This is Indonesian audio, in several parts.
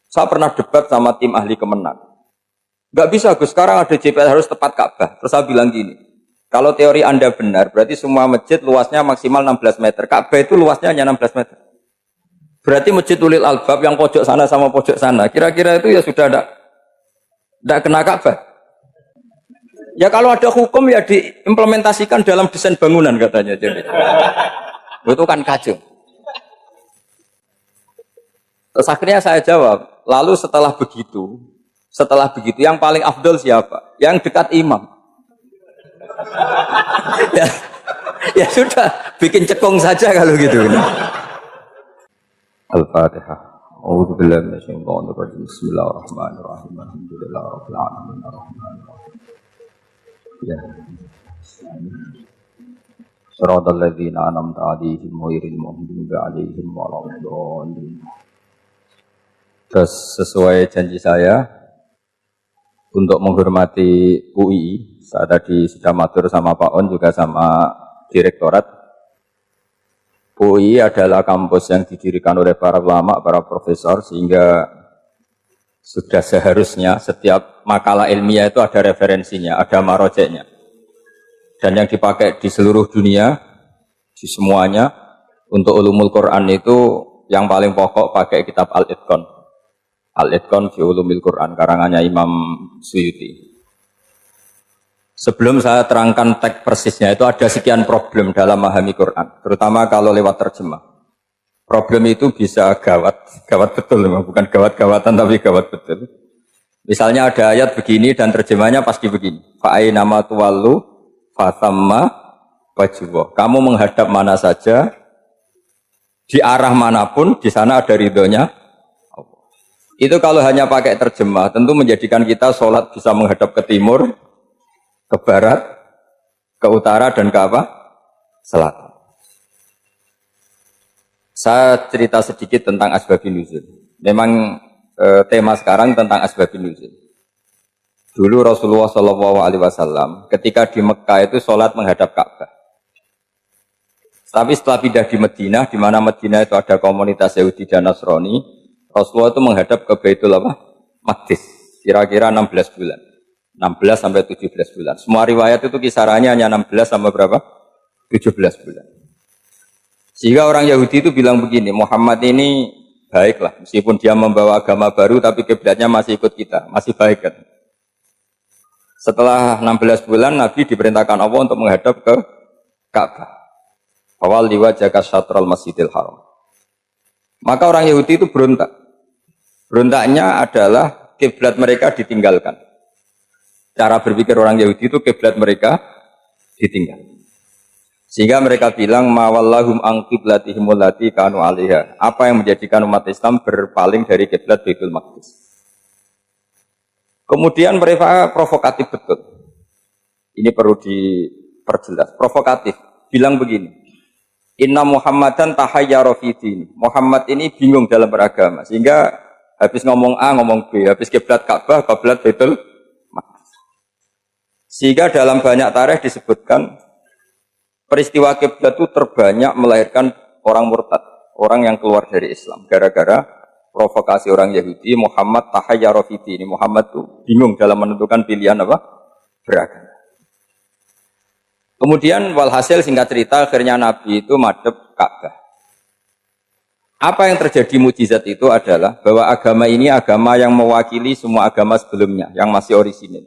Saya pernah debat sama tim ahli Kemenang. Nggak bisa Gus, sekarang ada GPS harus tepat Ka'bah. Terus saya bilang gini, kalau teori Anda benar, berarti semua masjid luasnya maksimal 16 meter. Ka'bah itu luasnya hanya 16 meter. Berarti masjid Ulil Albab yang pojok sana sama pojok sana, kira-kira itu ya sudah tidak kena Ka'bah. Ya kalau ada hukum ya diimplementasikan dalam desain bangunan katanya. Jadi itu kan kacau. Terus akhirnya saya jawab, lalu setelah begitu yang paling afdol siapa? Yang dekat imam. ya sudah, bikin cekung saja kalau gitu. Al-Fatihah. A'udzu billahi minasyaitonir rajim. Bismillahirrahmanirrahim. Alhamdulillahirabbil alamin arrahmanirrahim. Ya. Shiratal ladzina an'amta 'alaihim ghairil maghdubi 'alaihim waladdallin. Terus sesuai janji saya untuk menghormati UI, saya tadi sudah matur sama Pak On juga sama Direktorat. UI adalah kampus yang didirikan oleh para ulama, para profesor, sehingga sudah seharusnya setiap makalah ilmiah itu ada referensinya, ada marojeknya. Dan yang dipakai di seluruh dunia, di semuanya, untuk ulumul Quran itu yang paling pokok pakai kitab Al-Itqan. Al-Itqan fi ulumil Quran, karangannya Imam Suyuti. Sebelum saya terangkan teks persisnya, itu ada sekian problem dalam memahami Quran, terutama kalau lewat terjemah. Problem itu bisa gawat betul, bukan gawat-gawatan tapi gawat betul. Misalnya ada ayat begini dan terjemahnya pasti begini. Fa'ainama tuwallu fatamma wajhullah. Kamu menghadap mana saja, di arah manapun, di sana ada ridhonya. Itu kalau hanya pakai terjemah, tentu menjadikan kita sholat bisa menghadap ke timur, ke barat, ke utara, dan ke apa? Selatan. Saya cerita sedikit tentang asbabun nuzul. Memang tema sekarang tentang asbabun nuzul. Dulu Rasulullah SAW ketika di Mekah itu sholat menghadap Ka'bah. Tapi setelah pindah di Madinah, di mana Madinah itu ada komunitas Yahudi dan Nasrani, Rasulullah itu menghadap ke Baitul Maqdis, kira-kira 16 bulan. 16 sampai 17 bulan. Semua riwayat itu kisarannya hanya 16 sampai berapa? 17 bulan. Sehingga orang Yahudi itu bilang begini, Muhammad ini baiklah, meskipun dia membawa agama baru, tapi kiblatnya masih ikut kita, masih baik kan. Setelah 16 bulan, Nabi diperintahkan Allah untuk menghadap ke Ka'bah. Awal liwajaka syatral masjidil haram. Maka orang Yahudi itu berontak. Berontaknya adalah kiblat mereka ditinggalkan. Cara berpikir orang Yahudi itu kiblat mereka ditinggal. Sehingga mereka bilang mawallahum an qiblatihim allati kanu 'alaiha. Apa yang menjadikan umat Islam berpaling dari kiblat Baitul Maqdis. Kemudian mereka provokatif betul. Ini perlu diperjelas. Provokatif. Bilang begini. Inna Muhammadan tahayyara fi dini. Muhammad ini bingung dalam beragama. Sehingga habis ngomong A ngomong B, habis kiblat Ka'bah, kiblat Baitul Maqdis. Sehingga dalam banyak tarikh disebutkan peristiwa kiblat itu terbanyak melahirkan orang murtad, orang yang keluar dari Islam gara-gara provokasi orang Yahudi. Muhammad tahayyara fi dini. Muhammad itu bingung dalam menentukan pilihan apa? Beragama. Kemudian walhasil singkat cerita akhirnya Nabi itu madhep Ka'bah. Apa yang terjadi mukjizat itu adalah bahwa agama ini agama yang mewakili semua agama sebelumnya yang masih orisinil.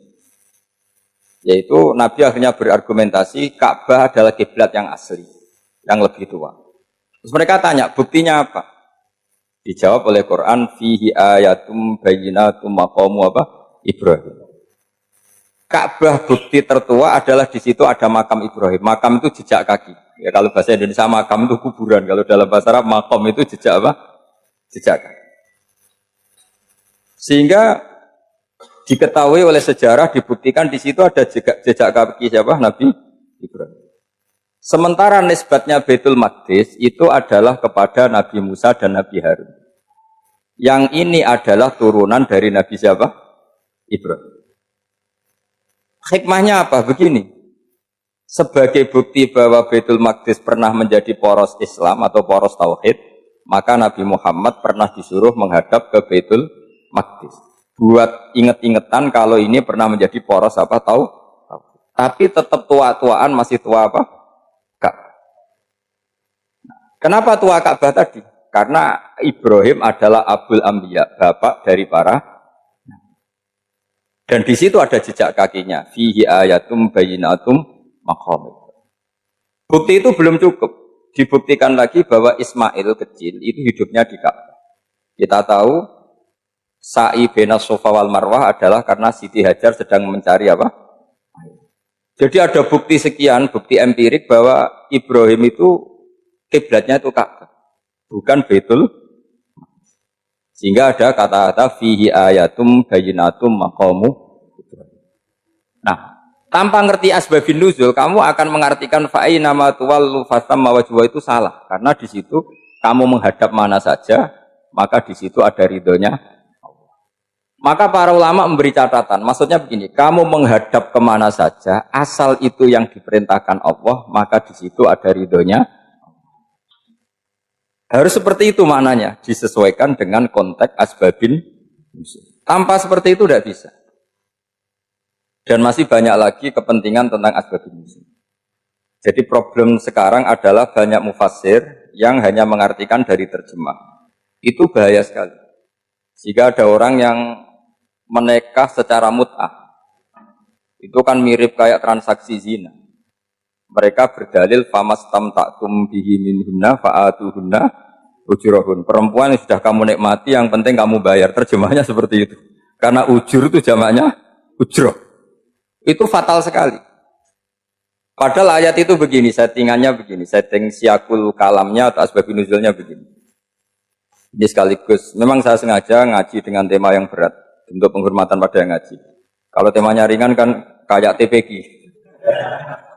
Yaitu Nabi akhirnya berargumentasi Ka'bah adalah kiblat yang asli, yang lebih tua. Terus mereka tanya, buktinya apa? Dijawab oleh Quran, fihi ayatum bayyinatum maqamu apa? Ibrahim. Ka'bah bukti tertua adalah di situ ada makam Ibrahim. Makam itu jejak kaki. Ya kalau bahasa Indonesia makam itu kuburan. Kalau dalam bahasa Arab makam itu jejak apa? Jejak kaki. Sehingga diketahui oleh sejarah, dibuktikan di situ ada jejak kaki siapa? Nabi Ibrahim. Sementara nisbatnya Baitul Maqdis itu adalah kepada Nabi Musa dan Nabi Harun. Yang ini adalah turunan dari Nabi siapa? Ibrahim. Hikmahnya apa? Begini, sebagai bukti bahwa Baitul Maqdis pernah menjadi poros Islam atau poros Tauhid, maka Nabi Muhammad pernah disuruh menghadap ke Baitul Maqdis. Buat inget-ingetan kalau ini pernah menjadi poros apa tahu. Tapi tetap tua-tuaan masih tua apa? Ka'bah. Kenapa tua Ka'bah tadi? Karena Ibrahim adalah Abul Anbiya, bapak dari para. Dan di situ ada jejak kakinya. Fihi ayatum bayinatum maqam. Bukti itu belum cukup. Dibuktikan lagi bahwa Ismail kecil itu hidupnya di Ka'bah. Kita tahu sa'i bena Safa wal Marwah adalah karena Siti Hajar sedang mencari apa? Jadi ada bukti sekian, bukti empirik bahwa Ibrahim itu kiblatnya itu Ka'bah, bukan Baitul. Sehingga ada kata-kata fihi ayatum bayinatum maqamu. Nah, tanpa ngerti asbabun nuzul, kamu akan mengartikan fa'i nama tuwallu fasamma wajwa itu salah. Karena di situ kamu menghadap mana saja, maka di situ ada ridhonya. Maka para ulama memberi catatan, maksudnya begini, kamu menghadap kemana saja, asal itu yang diperintahkan Allah, maka di situ ada ridhonya. Harus seperti itu maknanya, disesuaikan dengan konteks asbabin. Tanpa seperti itu tidak bisa. Dan masih banyak lagi kepentingan tentang asbabin. Jadi problem sekarang adalah banyak mufassir yang hanya mengartikan dari terjemah. Itu bahaya sekali. Jika ada orang yang menikah secara mut'ah, itu kan mirip kayak transaksi zina. Mereka berdalil famastam ta'tum bihi minhunna fa'atuhunna ujurahun. Perempuan yang sudah kamu nikmati, yang penting kamu bayar. Terjemahnya seperti itu. Karena ujur itu jamaknya ujroh. Itu fatal sekali. Padahal ayat itu begini, settingannya begini, setting siakul kalamnya atau asbabun nuzulnya begini. Ini sekaligus, memang saya sengaja ngaji dengan tema yang berat untuk penghormatan pada yang ngaji. Kalau temanya ringan kan kayak TPG.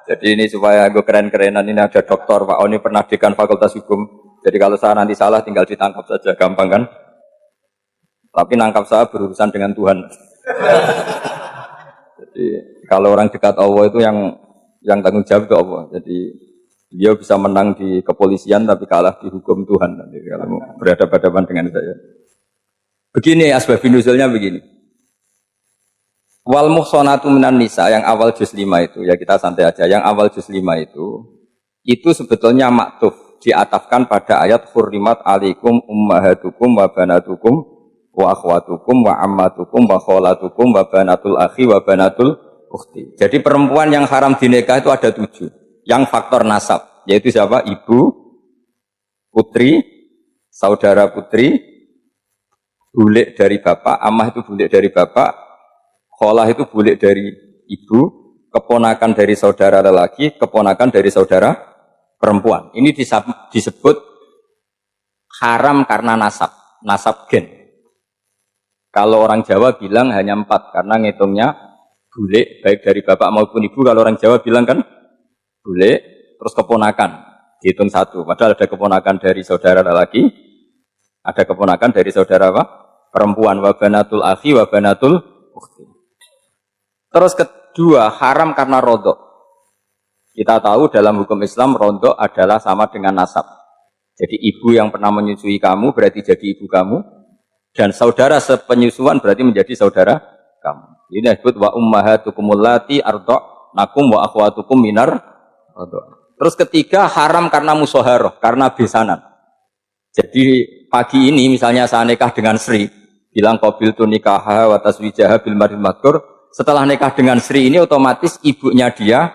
Jadi ini supaya gue keren-kerenan, ini ada doktor Pak Oni pernah dekan Fakultas Hukum. Jadi kalau saya nanti salah tinggal ditangkap saja, gampang kan? Tapi nangkap saya berurusan dengan Tuhan. Jadi kalau orang dekat Allah itu yang tanggung jawab ke Allah. Jadi dia bisa menang di kepolisian tapi kalah di hukum Tuhan nanti kalau berhadapan-hadapan dengan saya. Begini asbabun nuzulnya begini. Wal muhsanatu minan nisa yang awal juz 5 itu, ya kita santai aja. Yang awal juz 5 itu sebetulnya maktuf, diatafkan pada ayat hurrimat alaikum ummahatukum wa banatukum wa akhwatukum wa ammatukum wa kholatukum wa banatul akhi wa banatul ukhti. Jadi perempuan yang haram dinikah itu ada 7. Yang faktor nasab, yaitu siapa? Ibu, putri, saudara putri, bulik dari bapak, amah itu bulik dari bapak, kholah itu bulik dari ibu, keponakan dari saudara lelaki, keponakan dari saudara perempuan. Ini disebut haram karena nasab gen. Kalau orang Jawa bilang hanya 4, karena ngitungnya bulik, baik dari bapak maupun ibu. Kalau orang Jawa bilang kan boleh, terus keponakan, dihitung 1. Padahal ada keponakan dari saudara lelaki, ada keponakan dari saudara apa? Perempuan, wabanatul akhi, wabanatul ukhti. Terus kedua, haram karena rodok. Kita tahu dalam hukum Islam, rodok adalah sama dengan nasab. Jadi ibu yang pernah menyusui kamu berarti jadi ibu kamu, dan saudara sepenyusuan berarti menjadi saudara kamu. Ini disebut wa ummahatukumul lati ardok nakum wa akhwatukum minar. Terus ketiga haram karena musoharoh, karena besanan. Jadi pagi ini misalnya saya nikah dengan Sri, bilang qabil tu nikaha wa taswijaha bil maril madkur. Setelah nikah dengan Sri ini otomatis ibunya dia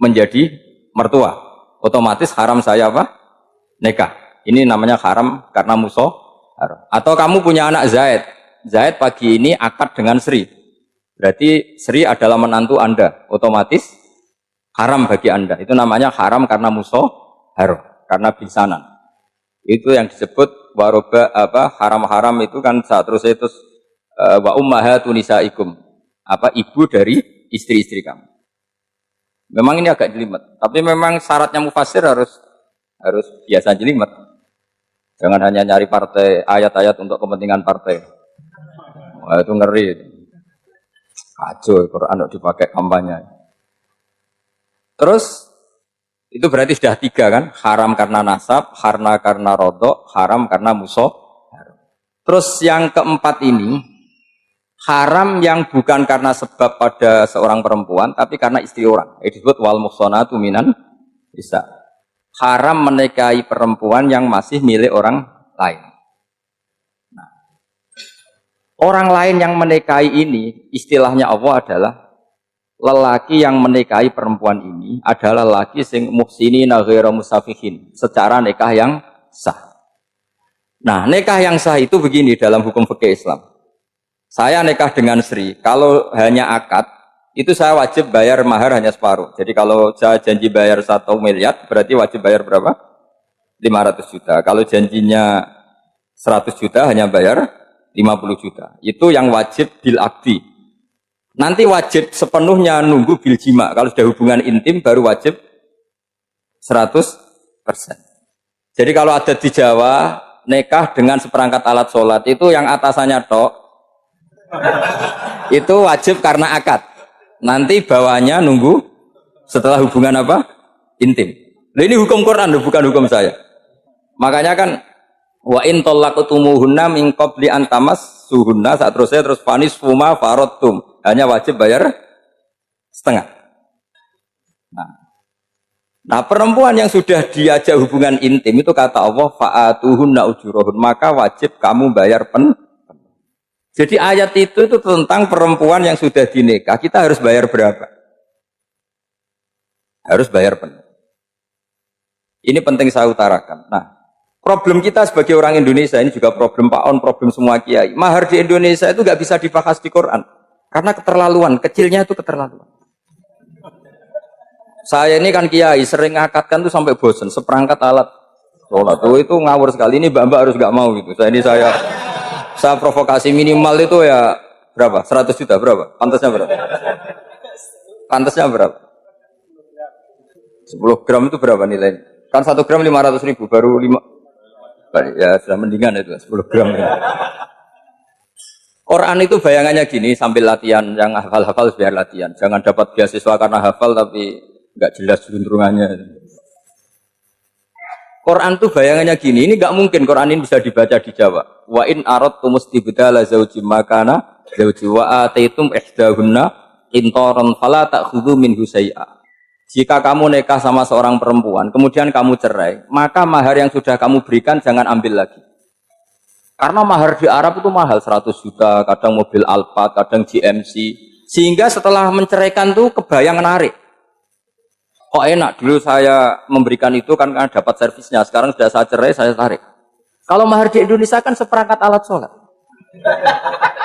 menjadi mertua. Otomatis haram saya apa? Nikah. Ini namanya haram karena musoharoh. Atau kamu punya anak Zaid. Zaid pagi ini akad dengan Sri. Berarti Sri adalah menantu Anda. Otomatis haram bagi Anda. Itu namanya haram karena musoharoh, karena bisanan. Itu yang disebut waroba apa haram-haram itu kan saat terus wa ummahatu nisaikum, apa ibu dari istri-istri kamu. Memang ini agak jelimet, tapi memang syaratnya mufassir harus biasa jelimet. Jangan hanya nyari partai ayat-ayat untuk kepentingan partai. Wah, itu ngeri. Kacau Quran dipakai kampanye. Terus itu berarti sudah 3 kan? Haram karena nasab, karena rodok, haram karena musoh. Terus yang keempat ini, haram yang bukan karena sebab pada seorang perempuan, tapi karena istri orang. Itu disebut wal muhsanatu minan nisa. Haram menikahi perempuan yang masih milik orang lain. Nah, orang lain yang menikahi ini, istilahnya Allah adalah lelaki yang menikahi perempuan ini adalah lelaki sing muhsinina ghairu musafihin, secara nikah yang sah. Nah, nikah yang sah itu begini dalam hukum fikih Islam. Saya nikah dengan Sri, kalau hanya akad, itu saya wajib bayar mahar hanya separuh. Jadi kalau saya janji bayar 1 miliar, berarti wajib bayar berapa? 500 juta. Kalau janjinya 100 juta, hanya bayar 50 juta. Itu yang wajib bil akdi. Nanti wajib sepenuhnya nunggu bil jima. Kalau sudah hubungan intim, baru wajib 100%. Jadi kalau ada di Jawa, nikah dengan seperangkat alat sholat, itu yang atasannya tok, itu wajib karena akad. Nanti bawahnya nunggu setelah hubungan apa? Intim. Nah, ini hukum Quran, bukan hukum saya. Makanya kan wa in talaqtumuhunna min qabli an tamassuhunna, saat terus fanis fuma faradtum, hanya wajib bayar setengah. Nah, perempuan yang sudah diajak hubungan intim itu kata Allah fa'atuhunna ujurahun, maka wajib kamu bayar Jadi ayat itu tentang perempuan yang sudah dinikah, kita harus bayar berapa? Harus bayar penuh. Ini penting saya utarakan. Nah, problem kita sebagai orang Indonesia, ini juga problem Pak On, problem semua kiai. Mahar di Indonesia itu nggak bisa dibahas di Quran. Karena keterlaluan, kecilnya itu keterlaluan. Saya ini kan kiai, sering ngakatkan tuh sampai bosen, seperangkat alat sholat. Itu ngawur sekali, ini mbak-mbak harus nggak mau gitu. Saya provokasi minimal itu ya berapa? 100 juta berapa? Pantasnya berapa? Pantasnya berapa? 10 gram itu berapa nilainya? Kan 1 gram 500.000, baru 5. Ya sudah mendingan itu 10 gram. Quran itu bayangannya gini, sambil latihan, yang hafal-hafal biar latihan. Jangan dapat beasiswa karena hafal tapi nggak jelas juntrungannya. Quran tuh bayangannya gini, ini nggak mungkin Quran ini bisa dibaca di Jawa. Wa in aradtum istibdala zaujim makana zauji wa ataitum ihdahunna qintaran fala ta'khudhu minhu syai'a. Jika kamu nikah sama seorang perempuan, kemudian kamu cerai, maka mahar yang sudah kamu berikan jangan ambil lagi. Karena mahar di Arab itu mahal, 100 juta, kadang mobil Alphard, kadang GMC. Sehingga setelah menceraikan tuh kebayang menarik. Kok enak, dulu saya memberikan itu kan karena dapat servisnya, sekarang sudah saya cerai, saya tarik. Kalau mahar di Indonesia kan seperangkat alat sholat.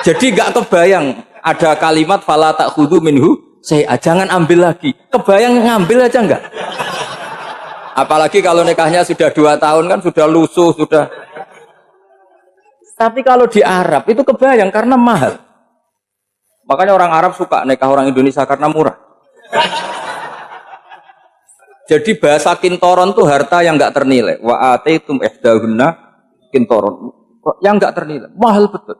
Jadi gak kebayang ada kalimat fala ta'khudhu minhu saya jangan ambil lagi. Kebayang ngambil aja enggak? Apalagi kalau nikahnya sudah 2 tahun kan sudah lusuh, sudah. Tapi kalau di Arab itu kebayang karena mahal. Makanya orang Arab suka nikah orang Indonesia karena murah. Jadi bahasa kintoron itu harta yang enggak ternilai. Wa ataitum ihdahunna kintoron. Yang enggak ternilai, mahal betul.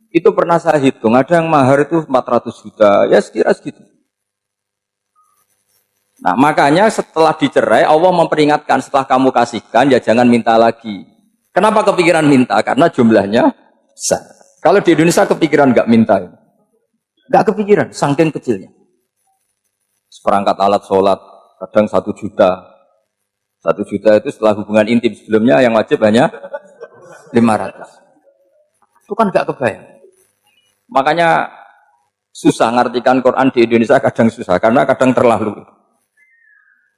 Itu pernah saya hitung, ada yang mahar itu 400 juta, ya sekira segitu. Nah, makanya setelah dicerai, Allah memperingatkan, setelah kamu kasihkan, ya jangan minta lagi. Kenapa kepikiran minta? Karena jumlahnya besar. Kalau di Indonesia kepikiran nggak minta. Nggak kepikiran, saking kecilnya. Seperangkat alat sholat, kadang 1 juta. 1 juta itu setelah hubungan intim, sebelumnya yang wajib hanya 500. Itu kan nggak kebayang. Makanya susah ngartikan Quran di Indonesia, kadang susah karena kadang terlalu.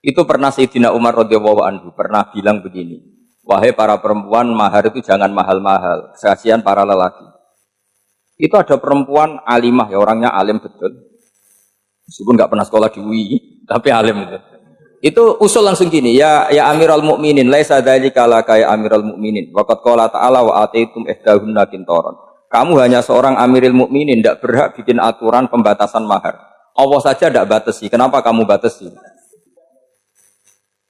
Itu pernah Sayyidina Umar radhiyallahu anhu pernah bilang begini, wahai para perempuan, mahar itu jangan mahal-mahal, kasihan para lelaki. Itu ada perempuan alimah, ya orangnya alim betul, meskipun nggak pernah sekolah di UI, tapi alim itu. Itu usul langsung gini, ya Amirul Mukminin, laisa dzalika laka ya Amirul Mukminin, waqad qala ta'ala wa ataitum ihdahunna qintaran. Kamu hanya seorang Amirul Mukminin, tidak berhak bikin aturan pembatasan mahar. Allah saja tidak batasi, kenapa kamu batasi?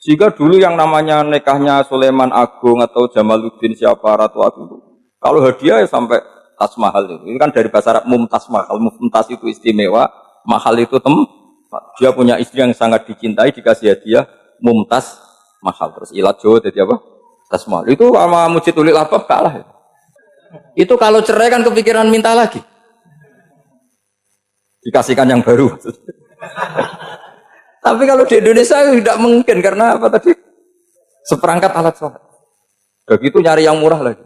Jika dulu yang namanya nikahnya Sulaiman Agung atau Jamaluddin siapa Ratu Agung, kalau hadiah ya sampai tas mahal itu. Ini kan dari bahasa Arab mumtaz mahal, mumtaz itu istimewa, mahal itu dia punya istri yang sangat dicintai, dikasih hadiah mumtaz mahal. Terus ilat Jawa jadi apa? Tas mahal. Itu sama Mujid Ulil Albab kalah ya. Itu kalau cerai kan kepikiran minta lagi. Dikasihkan yang baru. Tapi kalau di Indonesia tidak mungkin karena apa tadi? Seperangkat alat sholat. Begitu nyari yang murah lagi.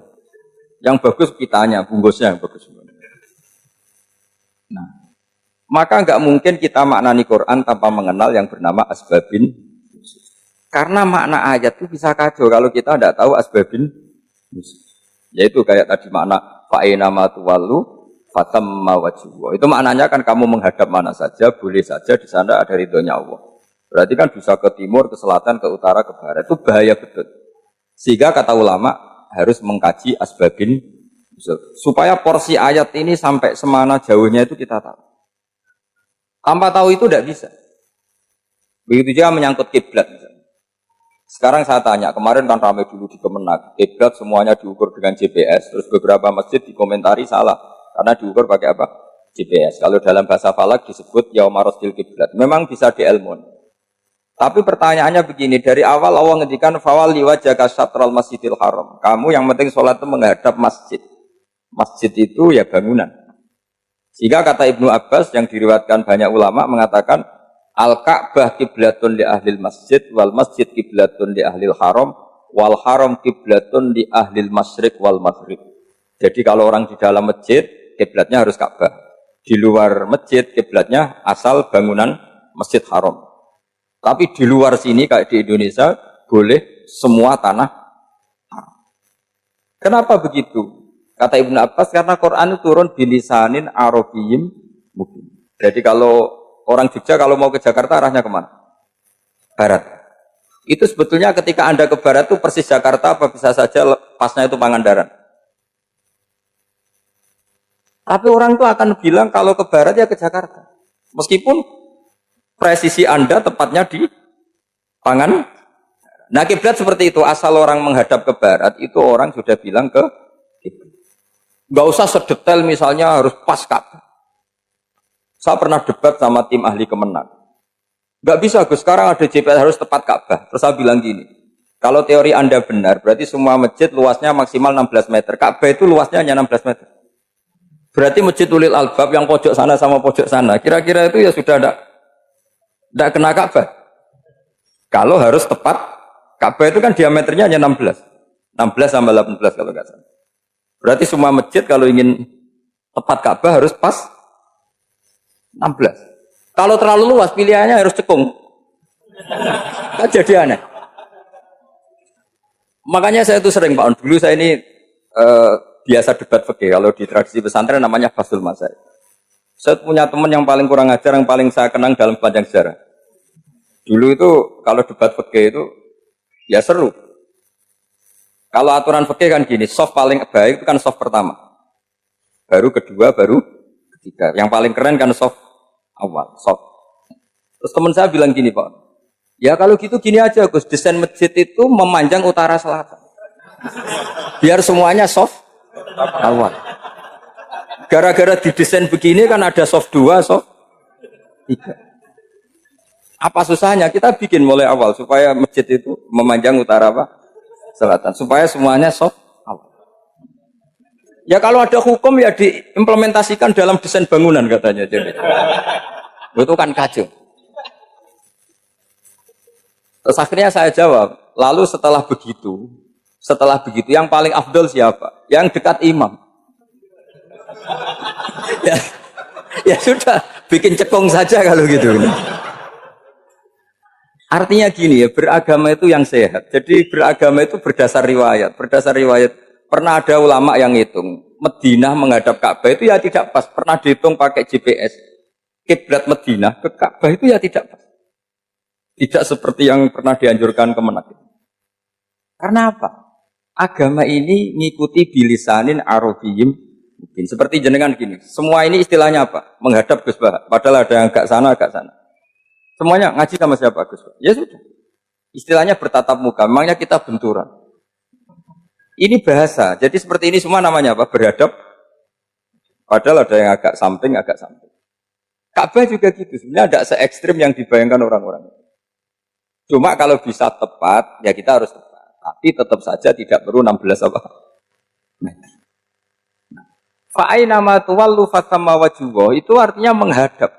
Yang bagus kitanya, bungkusnya yang bagus. Nah, maka nggak mungkin kita maknani Quran tanpa mengenal yang bernama asbabin. Karena makna ayat itu bisa kacau kalau kita tidak tahu asbabin. Yaitu kayak tadi makna fa'ina ma tuwallu fatamma wajhu. Itu maknanya kan kamu menghadap mana saja, boleh saja di sana ada ridhonya Allah. Berarti kan bisa ke timur, ke selatan, ke utara, ke barat. Itu bahaya betul. Sehingga kata ulama harus mengkaji asbabin supaya porsi ayat ini sampai semana jauhnya itu kita tahu. Tanpa tahu itu tidak bisa. Begitu juga menyangkut kiblat. Sekarang saya tanya, kemarin kan ramai dulu di Kemenak, kiblat semuanya diukur dengan GPS, terus beberapa masjid dikomentari salah karena diukur pakai apa? GPS. Kalau dalam bahasa falak disebut yaumarosdil kiblat. Memang bisa diilmun. Tapi pertanyaannya begini, dari awal Allah ngendikan fawalli wajhaka syatral masjidil haram. Kamu yang penting sholat itu menghadap masjid. Masjid itu ya bangunan. Sehingga kata Ibnu Abbas yang diriwayatkan banyak ulama mengatakan Al-Ka'bah kiblatun li ahlil masjid wal masjid kiblatun li ahlil haram wal haram kiblatun li ahlil masyriq wal maghrib. Jadi kalau orang di dalam masjid kiblatnya harus Ka'bah. Di luar masjid kiblatnya asal bangunan Masjid Haram. Tapi di luar sini kayak di Indonesia boleh semua tanah haram. Kenapa begitu? Kata Ibnu Abbas karena Quran itu turun bilisanin arabiyyin mubin. Jadi kalau orang Jogja kalau mau ke Jakarta arahnya kemana? Barat. Itu sebetulnya ketika Anda ke barat itu persis Jakarta apa bisa saja pasnya itu Pangandaran. Tapi orang itu akan bilang kalau ke barat ya ke Jakarta. Meskipun presisi Anda tepatnya di Pangan. Nah kiblat seperti itu, asal orang menghadap ke barat itu orang sudah bilang ke kiblat. Gak usah sedetail misalnya harus pas Ka'bah. Saya pernah debat sama tim ahli Kemenak. Gak bisa Gus, sekarang ada GPS harus tepat Ka'bah. Terus saya bilang gini, kalau teori Anda benar, berarti semua masjid luasnya maksimal 16 meter. Ka'bah itu luasnya hanya 16 meter. Berarti masjid Ulil Albab yang pojok sana sama pojok sana, kira-kira itu ya sudah tidak kena Ka'bah. Kalau harus tepat, Ka'bah itu kan diameternya hanya 16. 16 sama 18 kalau nggak salah. Berarti semua masjid kalau ingin tepat Ka'bah harus pas 16. Kalau terlalu luas pilihannya harus cekung. Kan jadi aneh. Makanya saya itu sering Pak, dulu saya ini biasa debat fikih. Kalau di tradisi pesantren namanya Fasul Masail. Saya punya teman yang paling kurang ajar, yang paling saya kenang dalam panjang sejarah. Dulu itu kalau debat fikih itu ya seru. Kalau aturan fikih kan gini, soft paling baik itu kan soft pertama. Baru kedua, baru ketiga. Yang paling keren kan soft awal, soft. Terus teman saya bilang gini Pak, ya kalau gitu gini aja Gus, desain masjid itu memanjang utara selatan. Biar semuanya soft awal. Gara-gara didesain begini kan ada soft 2, soft 3. Apa susahnya? Kita bikin mulai awal supaya masjid itu memanjang utara apa? Selatan. Supaya semuanya soft awal. Ya kalau ada hukum ya diimplementasikan dalam desain bangunan katanya. Jadi. Itu kan kacau. Terus akhirnya saya jawab, lalu setelah begitu yang paling afdol siapa? Yang dekat imam. ya sudah, bikin cekung saja kalau gitu. Artinya gini ya, beragama itu yang sehat. Jadi beragama itu berdasar riwayat. Berdasar riwayat, pernah ada ulama yang hitung. Madinah menghadap Ka'bah itu ya tidak pas. Pernah dihitung pakai GPS. Kiblat Madinah ke Ka'bah itu ya tidak pas. Tidak seperti yang pernah dianjurkan Kemenak. Karena apa? Agama ini ngikuti bilisanin arabiyyin mungkin. Seperti jenengan gini. Semua ini istilahnya apa? Menghadap Gus Bah. Padahal ada yang agak sana, agak sana. Semuanya ngaji sama siapa Gus? Ya sudah. Istilahnya bertatap muka. Memangnya kita benturan. Ini bahasa. Jadi seperti ini semua namanya apa? Berhadap. Padahal ada yang agak samping, agak samping. Ka'bah juga gitu. Sebenarnya tidak se-ekstrim yang dibayangkan orang-orang. Cuma kalau bisa tepat, ya kita harus tepat. Tapi tetap saja tidak perlu 16 apa? Meter. Fa aina ma tuwallu fathamma wajhullah itu artinya menghadap.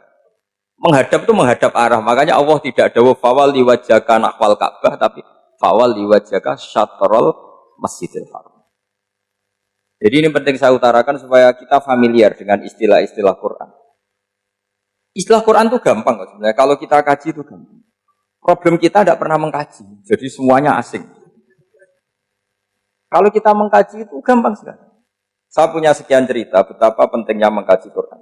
Menghadap itu menghadap arah. Makanya Allah tidak ada fawalli wajhaka nahwal Ka'bah tapi fawalli wajhaka syatrul Masjidil Haram. Jadi ini penting saya utarakan supaya kita familiar dengan istilah-istilah Quran. Istilah Quran itu gampang kok sebenarnya. Kalau kita kaji itu gampang. Problem kita tidak pernah mengkaji. Jadi semuanya asing. Kalau kita mengkaji itu gampang sekali. Saya punya sekian cerita betapa pentingnya mengkaji Quran.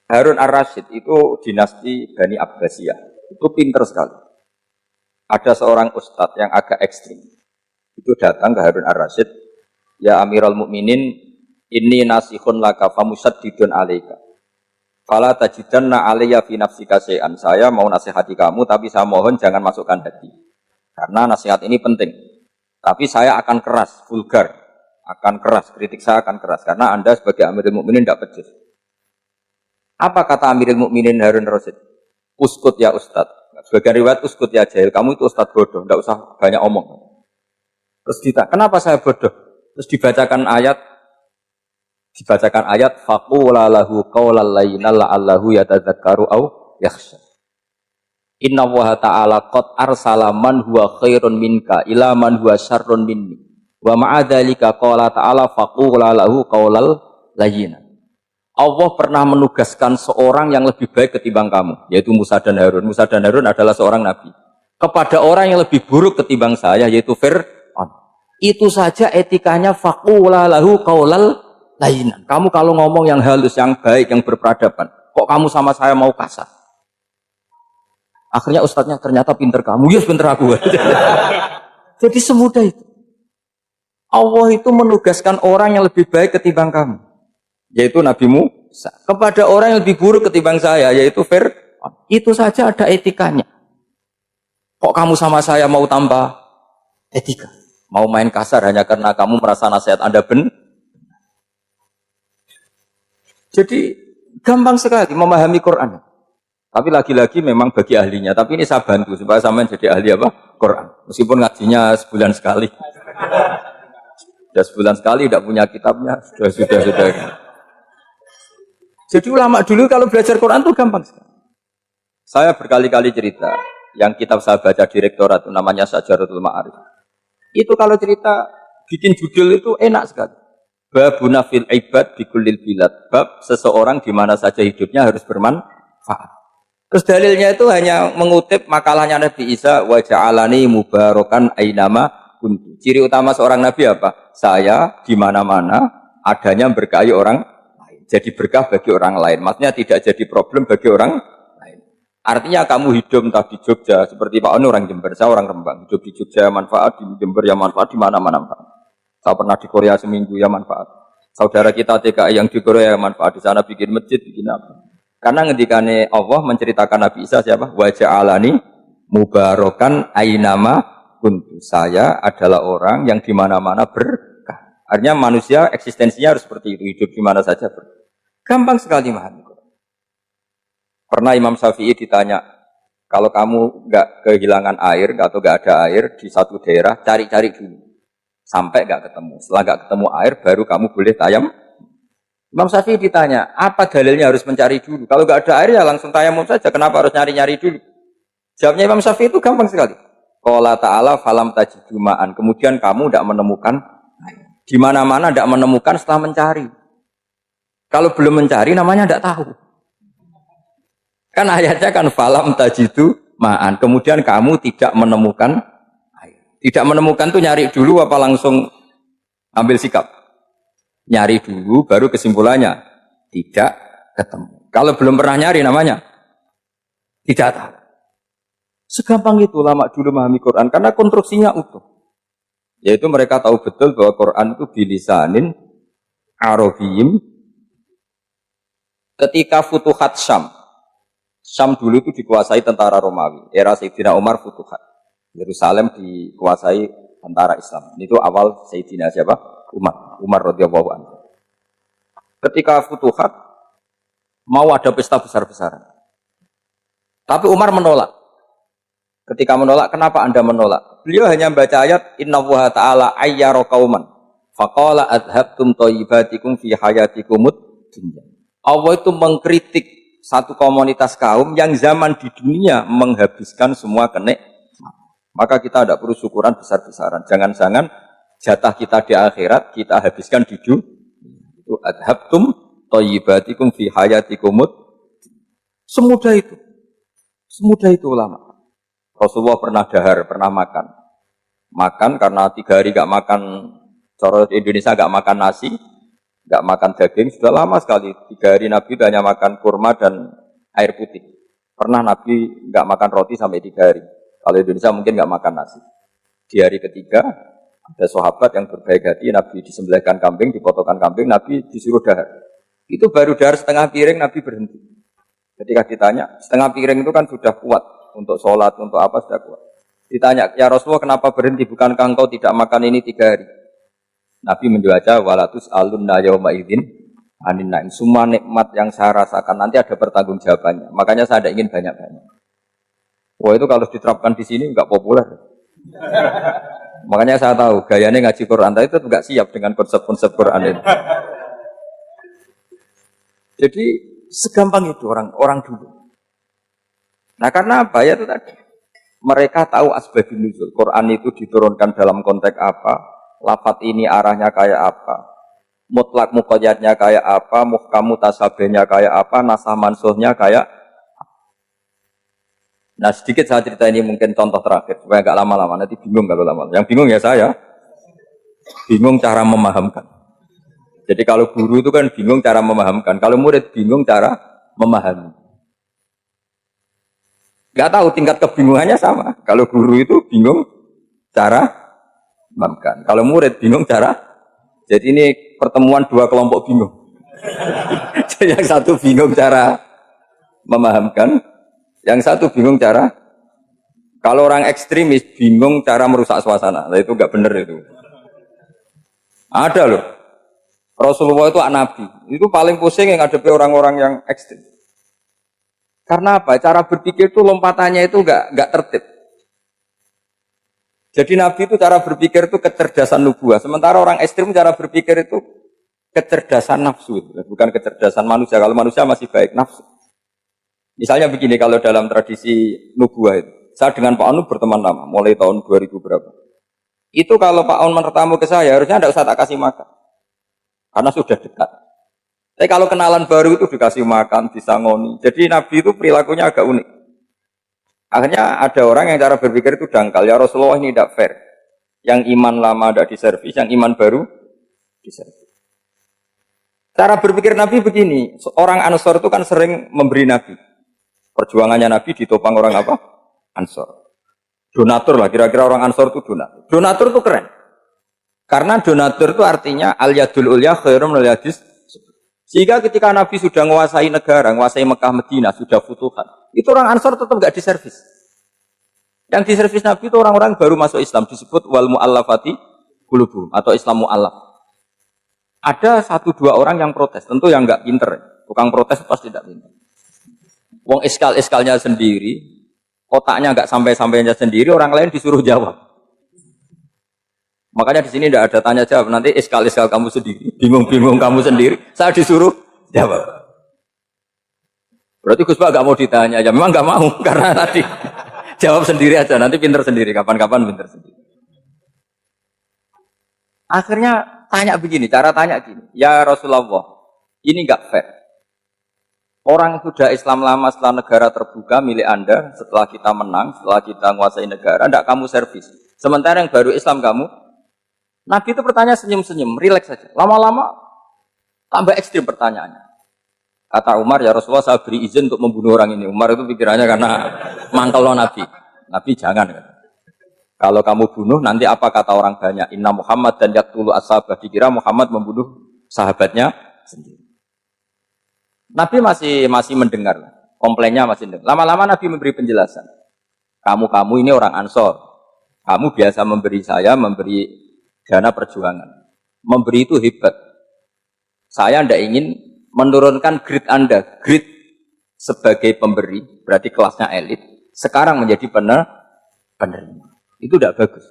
Harun ar-Rasyid itu dinasti Bani Abbasiyah. Itu pinter sekali. Ada seorang ustadz yang agak ekstrim. Itu datang ke Harun ar-Rasyid. Ya Amirul Mukminin, inni nasihun laka famusaddidun alaika. Fala tajidanna alayya fi nafsika syai'an. Saya mau nasihati kamu tapi saya mohon jangan masukkan hati. Karena nasihat ini penting. Tapi saya akan keras, vulgar, akan keras, kritik saya akan keras karena Anda sebagai Amirul Mukminin tidak pecus. Apa kata Amirul Mukminin Harun Rasyid? Uskut ya Ustad. Sebagian riwayat uskut ya jahil. Kamu itu Ustad bodoh, tidak usah banyak omong. Terus ditanya, kenapa saya bodoh? Terus dibacakan ayat faqula lahu qaulal layyina la'allahu yatadzakkaru aw yakhsha. Inna Allaha ta'ala qad arsala man huwa khairun minka ila man huwa syarrun minni. Wa ma'a dzalika qala ta'ala faqula lahu qaulal layyina. Allah pernah menugaskan seorang yang lebih baik ketimbang kamu, yaitu Musa dan Harun. Musa dan Harun adalah seorang nabi. Kepada orang yang lebih buruk ketimbang saya, yaitu Fir'aun. Itu saja etikanya faqula lahu qaulal layinan. Kamu kalau ngomong yang halus, yang baik, yang berperadaban, kok kamu sama saya mau kasar? Akhirnya ustadznya ternyata pinter kamu, yes pinter aku. Jadi semudah itu. Allah itu menugaskan orang yang lebih baik ketimbang kamu, yaitu Nabi Musa. Kepada orang yang lebih buruk ketimbang saya, yaitu Fir'aun. Itu saja ada etikanya. Kok kamu sama saya mau tambah etika? Mau main kasar hanya karena kamu merasa nasihat Anda benar? Jadi gampang sekali memahami Quran. Tapi lagi-lagi memang bagi ahlinya. Tapi ini saya bantu supaya sampean jadi ahli apa? Quran. Meskipun ngajinya sebulan sekali. Sudah sebulan sekali tidak punya kitabnya. Sudah. Jadi ulama dulu kalau belajar Quran itu gampang sekali. Saya berkali-kali cerita. Yang kitab saya baca di rektorat itu namanya Syajaratul Ma'arif. Itu kalau cerita bikin judul itu enak sekali. Babuna fil ibad bikullil bilad. Bab seseorang di mana saja hidupnya harus bermanfaat. Terus dalilnya itu hanya mengutip makalahnya Nabi Isa wa ja'alani mubarakan ainama kuntu. Ciri utama seorang nabi apa? Saya di mana-mana adanya berkahi orang lain. Jadi berkah bagi orang lain. Maksudnya tidak jadi problem bagi orang lain. Artinya kamu hidup entah di Jogja seperti Pak Onu orang Jember, saya orang Rembang. Hidup di Jogja manfaat, di Jember ya manfaat, di mana-mana manfaat. Saya pernah di Korea seminggu ya manfaat. Saudara kita TKI yang di Korea ya manfaat. Di sana bikin masjid, bikin apa. Karena ngendikane Allah menceritakan Nabi Isa siapa? Wa ja'alani mubarakan ainama kuntu. Saya adalah orang yang di mana-mana berkah. Artinya manusia eksistensinya harus seperti itu, hidup di mana saja berkah. Gampang sekali memahami. Pernah Imam Syafi'i ditanya, kalau kamu nggak kehilangan air atau nggak ada air di satu daerah, cari-cari dulu. Sampai nggak ketemu. Setelah nggak ketemu air, baru kamu boleh tayamum. Imam Syafi'i ditanya, apa dalilnya harus mencari dulu? Kalau nggak ada air ya langsung tayamum saja. Kenapa harus nyari-nyari dulu? Jawabnya Imam Syafi'i itu gampang sekali. Qala ta'ala falam tajidu ma'an. Kemudian kamu tidak menemukan air. Di mana-mana tidak menemukan setelah mencari. Kalau belum mencari namanya tidak tahu. Kan ayatnya kan falam tajidu ma'an. Kemudian kamu tidak menemukan air. Tidak menemukan tuh nyari dulu apa langsung ambil sikap? Nyari dulu baru kesimpulannya tidak ketemu. Kalau belum pernah nyari namanya tidak tahu. Segampang itu ulama dulu memahami Quran karena konstruksinya utuh. Yaitu mereka tahu betul bahwa Quran itu bilisanin Arabiyyin. Ketika Futuhat Syam dulu itu dikuasai tentara Romawi. Era Sayyidina Umar Futuhat. Yerusalem dikuasai tentara Islam. Itu awal Sayyidina siapa? Umar radhiyallahu anhu. Ketika Futuhat mau ada pesta besar-besaran. Tapi Umar menolak. Ketika menolak, kenapa Anda menolak? Beliau hanya membaca ayat Inna Allaha ta'ala ayyara qauman Faqala adhabtum thayyibatikum fi hayatikumud dunya. Allah itu mengkritik satu komunitas kaum yang zaman di dunia menghabiskan semua kenikmatan. Maka kita tidak perlu syukuran besar-besaran. Jangan-jangan jatah kita di akhirat kita habiskan di dunia. Itu adhabtum thayyibatikum fi hayatikumud. Semudah itu. Semudah itu ulama. Rasulullah pernah dahar, pernah makan. Makan karena 3 hari gak makan, cara Indonesia gak makan nasi, gak makan daging, sudah lama sekali. 3 hari Nabi itu hanya makan kurma dan air putih. Pernah Nabi gak makan roti sampai 3 hari. Kalau Indonesia mungkin gak makan nasi. Di hari ketiga, ada sahabat yang berbaik hati, Nabi disembelihkan kambing, dipotongkan kambing, Nabi disuruh dahar. Itu baru dahar setengah piring, Nabi berhenti. Ketika ditanya, setengah piring itu kan sudah kuat. Untuk sholat, untuk apa sudah kuat. Ditanya, ya Rasulullah kenapa berhenti? Bukankah engkau tidak makan ini 3 hari? Nabi menjawab, walatus alunna yawma idzin anin naim. Semua nikmat yang saya rasakan nanti ada pertanggungjawabannya. Makanya saya tidak ingin banyak-banyak. Wah itu kalau diterapkan di sini enggak populer. Makanya saya tahu gayanya ngaji Quran itu enggak siap dengan konsep-konsep Quran itu. Jadi segampang itu orang dulu. Nah karena apa ya itu tadi? Mereka tahu asbabun nuzul. Quran itu diturunkan dalam konteks apa? Lafaz ini arahnya kayak apa? Mutlak muqayyadnya kayak apa? Muhkam mutasabihnya kayak apa? Nasah mansuhnya kayak apa? Nah sedikit saya cerita ini mungkin contoh terakhir supaya agak lama-lama, nanti bingung kalau lama. Yang bingung ya saya, bingung cara memahamkan. Jadi kalau guru itu kan bingung cara memahamkan, kalau murid bingung cara memahami. Gak tahu tingkat kebingungannya sama. Kalau guru itu bingung cara memahamkan, kalau murid bingung cara. Jadi ini pertemuan 2 kelompok bingung. Yang satu bingung cara memahamkan, yang satu bingung cara. Kalau orang ekstremis bingung cara merusak suasana. Nah, itu enggak benar itu. Ada loh. Rasulullah itu nabi. Itu paling pusing yang ngadepi orang-orang yang ekstrim. Karena apa? Cara berpikir itu lompatannya itu enggak tertib. Jadi nabi itu cara berpikir itu kecerdasan nubuah. Sementara orang ekstrim cara berpikir itu kecerdasan nafsu. Bukan kecerdasan manusia. Kalau manusia masih baik nafsu. Misalnya begini, kalau dalam tradisi nubuah itu, saya dengan Pak Anu berteman lama, mulai tahun 2000 berapa. Itu kalau Pak Anu bertamu ke saya, harusnya tidak usah tak kasih makan. Karena sudah dekat. Tapi kalau kenalan baru itu dikasih makan, disangoni. Jadi Nabi itu perilakunya agak unik. Akhirnya ada orang yang cara berpikir itu dangkal. Ya Rasulullah ini tidak fair. Yang iman lama tidak diservis, yang iman baru diservis. Cara berpikir Nabi begini, orang Ansor itu kan sering memberi Nabi. Perjuangannya Nabi ditopang orang apa? Ansor. Donatur lah, kira-kira orang Ansor itu donatur. Donatur itu keren. Karena donatur itu artinya al-yadul ulya khairum minal yadis. Sehingga ketika Nabi sudah menguasai negara, menguasai Mekah Medina, sudah futuhat, itu orang Ansor tetap enggak diservis. Yang diservis Nabi itu orang-orang baru masuk Islam, disebut wal mu'allafati qulubuhum atau Islam mu'allaf. Ada 1-2 orang yang protes, tentu yang enggak pinter. Tukang protes pasti tidak pinter. Wong iskal-iskalnya sendiri, otaknya enggak sampai-sampainya sendiri, orang lain disuruh jawab. Makanya di sini tidak ada tanya jawab, nanti iskal-iskal kamu sendiri, bingung-bingung kamu sendiri, saya disuruh jawab. Berarti Gus Pak enggak mau ditanya, ya memang enggak mau, karena tadi jawab sendiri aja, nanti pinter sendiri, kapan-kapan pinter sendiri. Akhirnya tanya begini, cara tanya gini, ya Rasulullah, ini enggak fair. Orang sudah Islam lama setelah negara terbuka milik Anda, setelah kita menang, setelah kita menguasai negara, tidak kamu servis. Sementara yang baru Islam kamu, Nabi itu bertanya senyum-senyum, rileks saja. Lama-lama tambah ekstrim pertanyaannya. Kata Umar, ya Rasulullah saya beri izin untuk membunuh orang ini. Umar itu pikirannya karena mantel Nabi. Nabi jangan. Kalau kamu bunuh, nanti apa kata orang banyak? Inna Muhammad dan yaktulu ashabah. Dikira Muhammad membunuh sahabatnya sendiri. Nabi masih mendengar, komplainnya masih mendengar. Lama-lama Nabi memberi penjelasan. Kamu ini orang Ansor. Kamu biasa memberi saya, memberi dana perjuangan. Memberi itu hebat. Saya tidak ingin menurunkan grade Anda. Grade sebagai pemberi, berarti kelasnya elit. Sekarang menjadi penerima. Itu tidak bagus.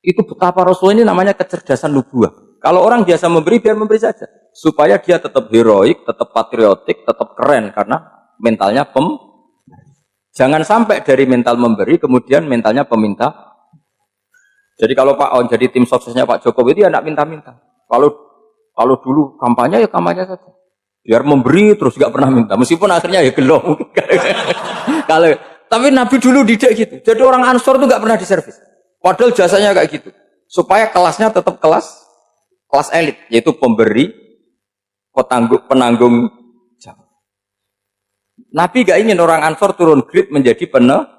Itu betapa Rasul ini namanya kecerdasan nubuah. Kalau orang biasa memberi, biar memberi saja. Supaya dia tetap heroik, tetap patriotik, tetap keren. Karena mentalnya Jangan sampai dari mental memberi, kemudian mentalnya peminta. Jadi kalau Pak On jadi tim suksesnya Pak Jokowi itu ya tidak minta-minta. Kalau dulu kampanye ya kampanye saja. Biar memberi terus nggak pernah minta. Meskipun akhirnya ya gelo. Tapi Nabi dulu tidak gitu. Jadi orang Ansor itu nggak pernah diservis. Padahal jasanya kayak gitu. Supaya kelasnya tetap kelas elit, yaitu pemberi, penanggung jawab. Nabi gak ingin orang Ansor turun grade menjadi penerima.